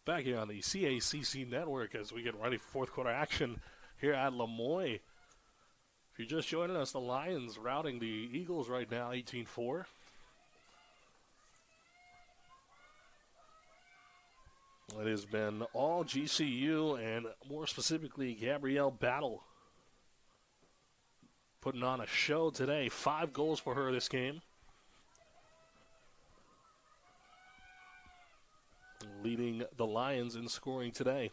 Back here on the CACC network as we get ready for fourth quarter action here at Lemoyne. If you're just joining us, the Lions routing the Eagles right now, 18-4. It has been all GCU and more specifically Gabrielle Battle putting on a show today. 5 goals for her this game. Leading the Lions in scoring today.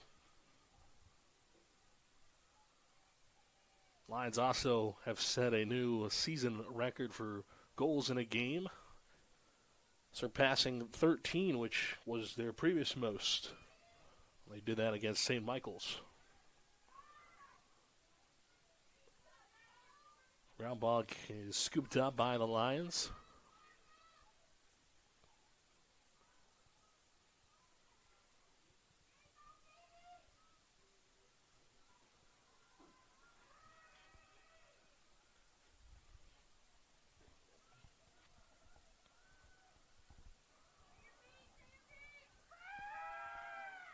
Lions also have set a new season record for goals in a game, surpassing 13, which was their previous most. They did that against St. Michael's. Ground ball is scooped up by the Lions.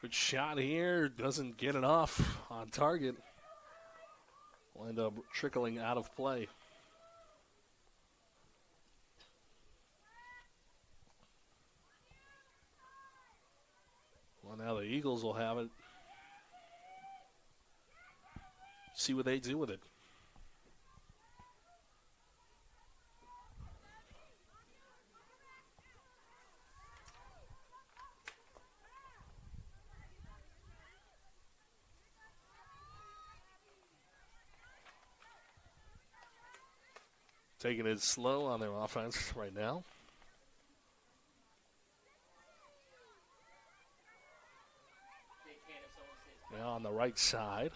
Good shot here. Doesn't get enough on target. Will end up trickling out of play. Well, now the Eagles will have it. See what they do with it. Taking it slow on their offense right now. Now on the right side.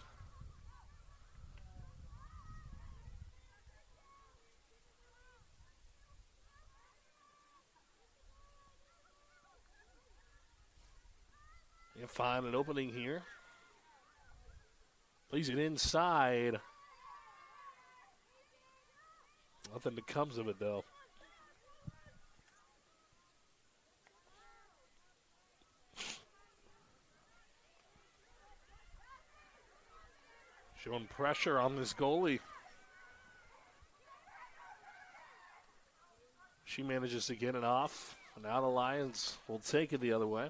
You find an opening here. Plays it inside. Nothing that comes of it, though. Showing pressure on this goalie. She manages to get it off. And now the Lions will take it the other way.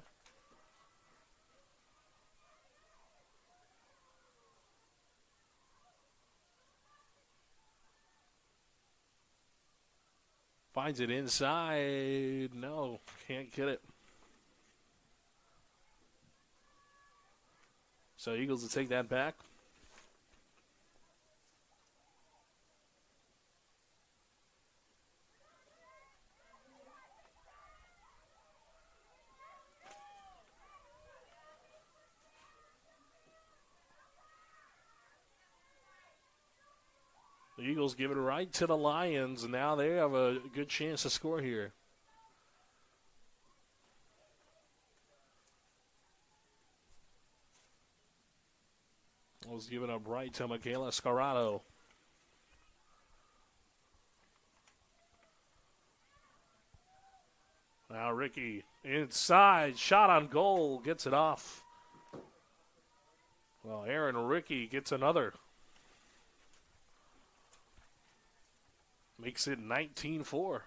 Finds it inside. No, can't get it. So Eagles will take that back. The Eagles give it right to the Lions, and now they have a good chance to score here. Was given up right to Michaela Scarrato. Now Ricky inside, shot on goal, gets it off. Well, Aaron Ricky gets another. Makes it 19-4.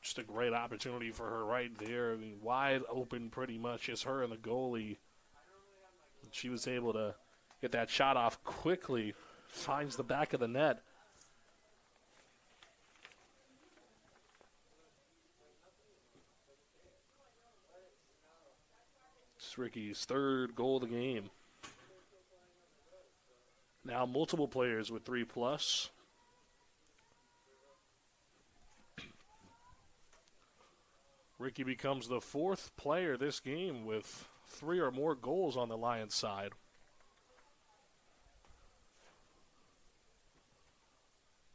Just a great opportunity for her right there. I mean, wide open pretty much. Just her and the goalie. She was able to get that shot off quickly. Finds the back of the net. Ricky's third goal of the game. Now multiple players with 3+. Ricky becomes the fourth player this game with 3 or more goals on the Lions side.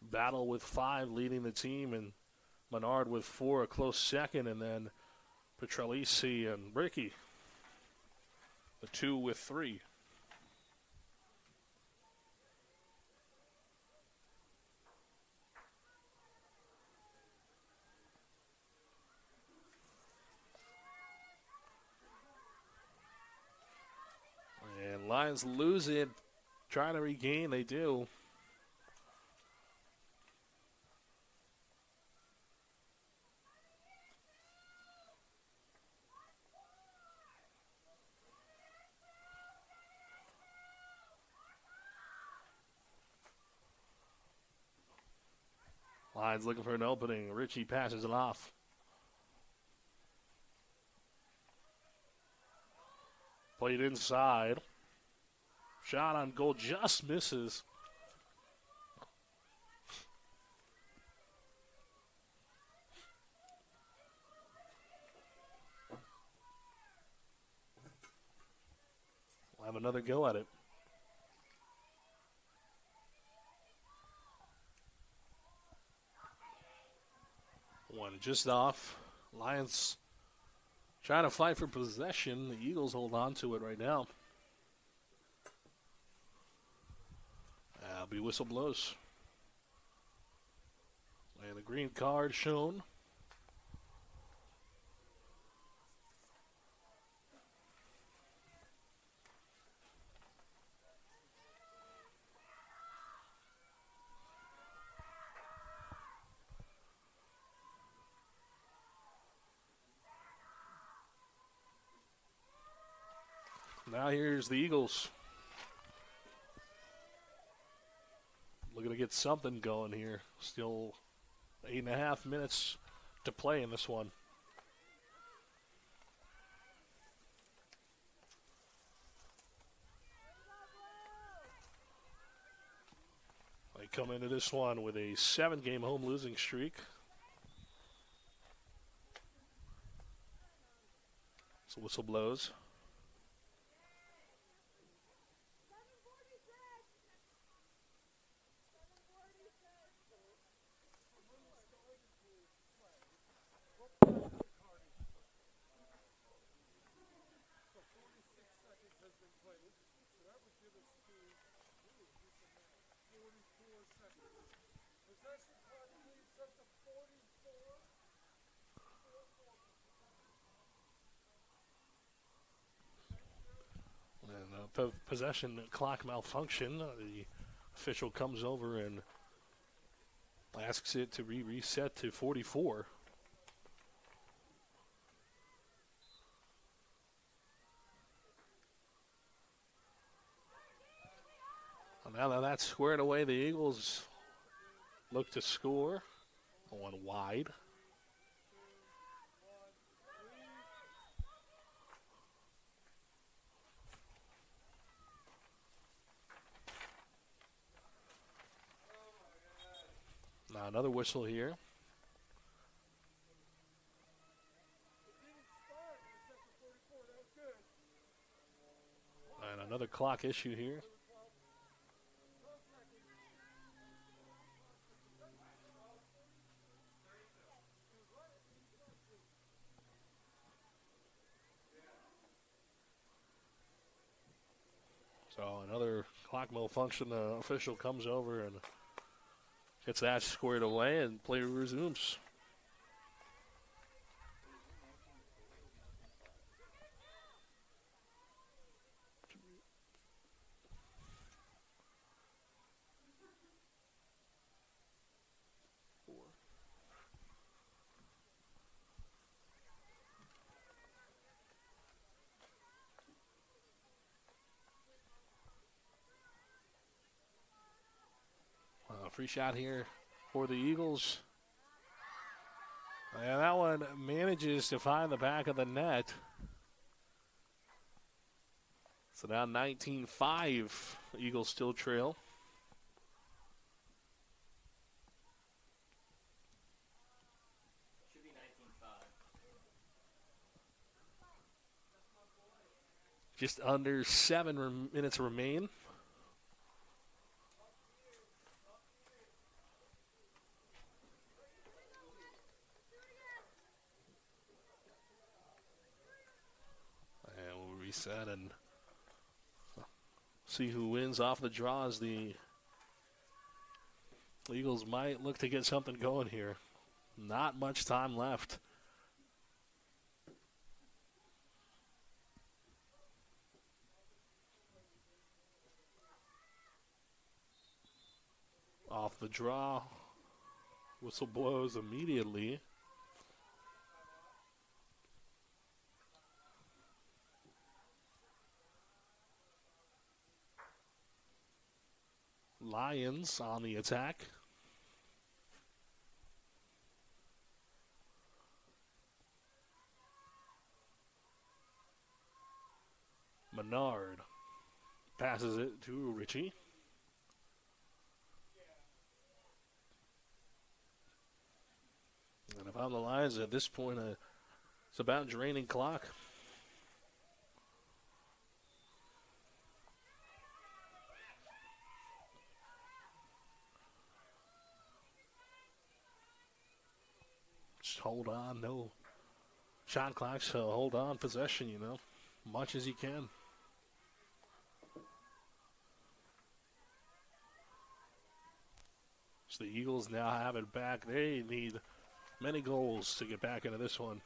Battle with 5 leading the team, and Menard with 4 a close second, and then Petralisi and Ricky. The 2 with 3. And Lions lose it. Trying to regain, they do. Lions looking for an opening. Richie passes it off. Played inside. Shot on goal just misses. We'll have another go at it. One just off. Lions trying to fight for possession. The Eagles hold on to it right now. That'll be whistle blows. green card shown. Now here's the Eagles. Looking to get something going here. Still 8.5 minutes to play in this one. They come into this one with a 7-game home losing streak. So whistle blows. And possession clock malfunction. The official comes over and asks it to reset to 44. Now that that's squared away, the Eagles look to score. One wide. Now another whistle here. And another clock issue here. So another clock malfunction. The official comes over and gets that squared away, and play resumes. Free shot here for the Eagles. And that one manages to find the back of the net. So now 19-5, Eagles still trail. Should be 19-5. Just under 7 minutes remain. Reset and see who wins off the draws. The Eagles might look to get something going here. Not much time left. Off the draw. Whistle blows immediately. Lions on the attack. Menard passes it to Ritchie. And if I'm the Lions at this point, it's about draining clock. Just hold on, no shot clock, so hold on, possession, much as you can. It's The Eagles now have it back. They need many goals to get back into this one.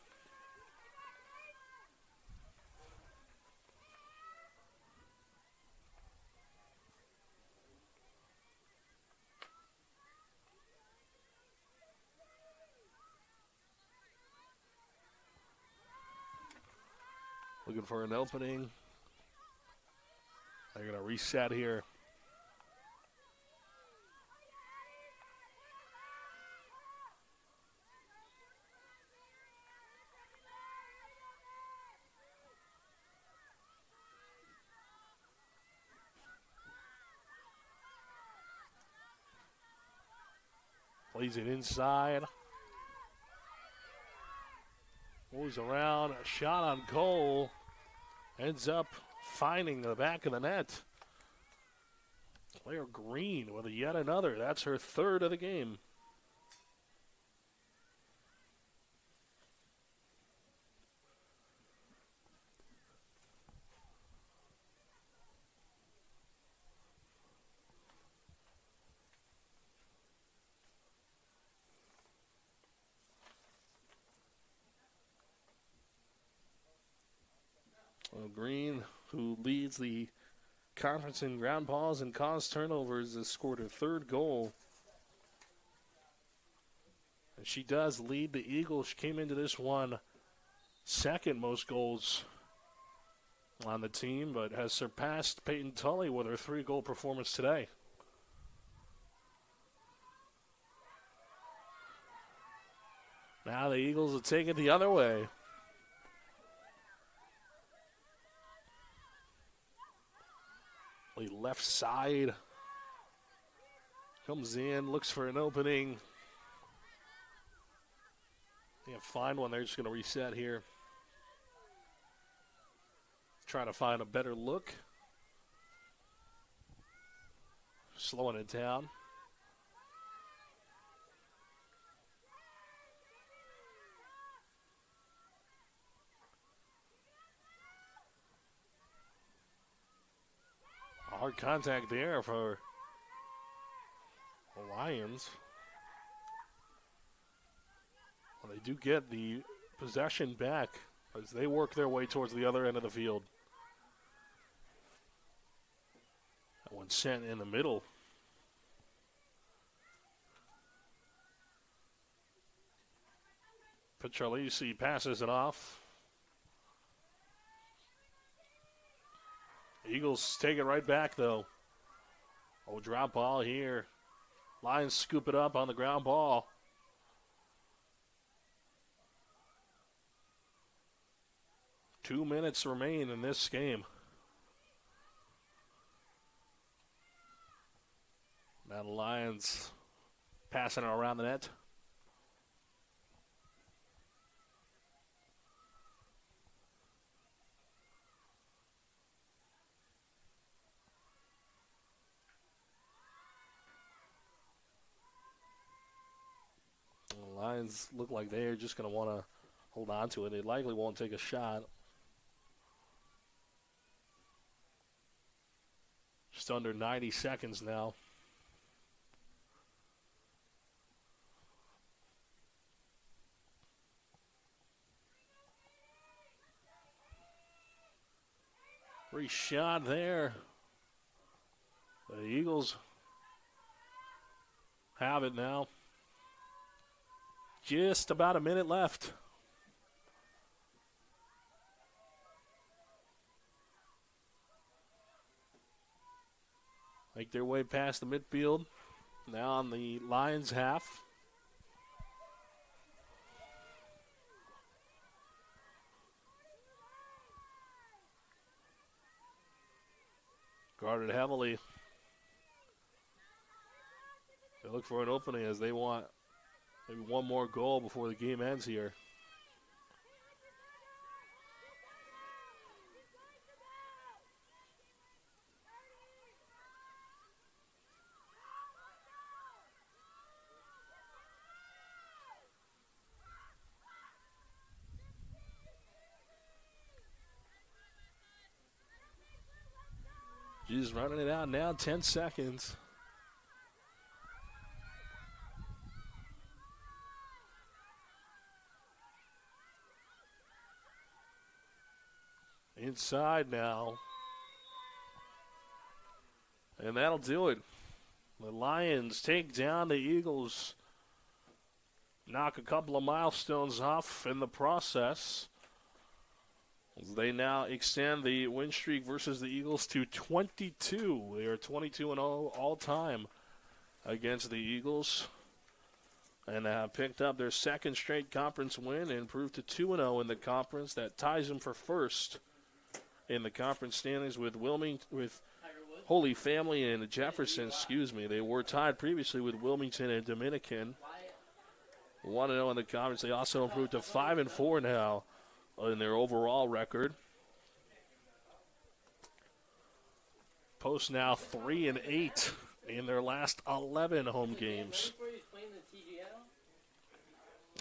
Looking for an opening. They're going to reset here. Plays it inside. Moves around. A shot on goal. Ends up finding the back of the net. Claire Green with yet another. That's her third of the game. Well, Green, who leads the conference in ground balls and caused turnovers, has scored her third goal. And she does lead the Eagles. She came into this one second most goals on the team, but has surpassed Peyton Tully with her 3-goal performance today. Now the Eagles will take it the other way. Left side. Comes in, looks for an opening. Can't find one. They're just going to reset here. Trying to find a better look. Slowing it down. Hard contact there for the Lions. Well, they do get the possession back as they work their way towards the other end of the field. That one sent in the middle. Petralisi passes it off. Eagles take it right back, though. Oh, drop ball here. Lions scoop it up on the ground ball. Two minutes remain in this game. Now the Lions passing it around the net. The Lions look like they're just going to want to hold on to it. They likely won't take a shot. Just under 90 seconds now. Free shot there. The Eagles have it now. Just about a minute left. Make their way past the midfield. Now on the Lions half. Guarded heavily. They look for an opening as they want maybe one more goal before the game ends here. She's running it out now, 10 seconds. inside now. And that'll do it. The Lions take down the Eagles. Knock a couple of milestones off in the process. They now extend the win streak versus the Eagles to 22. They are 22-0 all time against the Eagles. And have picked up their second straight conference win and improved to 2-0 in the conference. That ties them for first in the conference standings with Holy Family and Jefferson, They were tied previously with Wilmington and Dominican. 1-0 in the conference. They also improved to 5-4 now in their overall record. Post now 3-8 in their last 11 home games.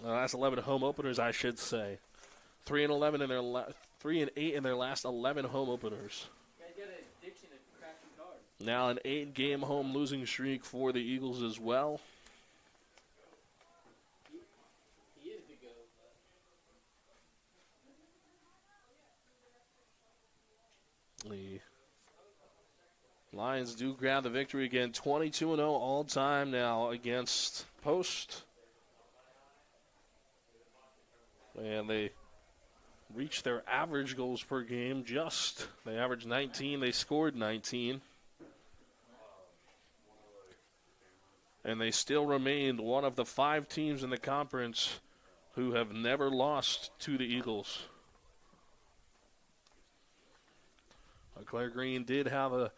Last 11 home openers, I should say. 3-11 in their 3-8 in their last 11 home openers. Now an 8-game home losing streak for the Eagles as well. The Lions do grab the victory again, 22-0 all time now against Post. And they reached their average goals per game they averaged 19, they scored 19. And they still remained one of the 5 teams in the conference who have never lost to the Eagles. Claire Green did have a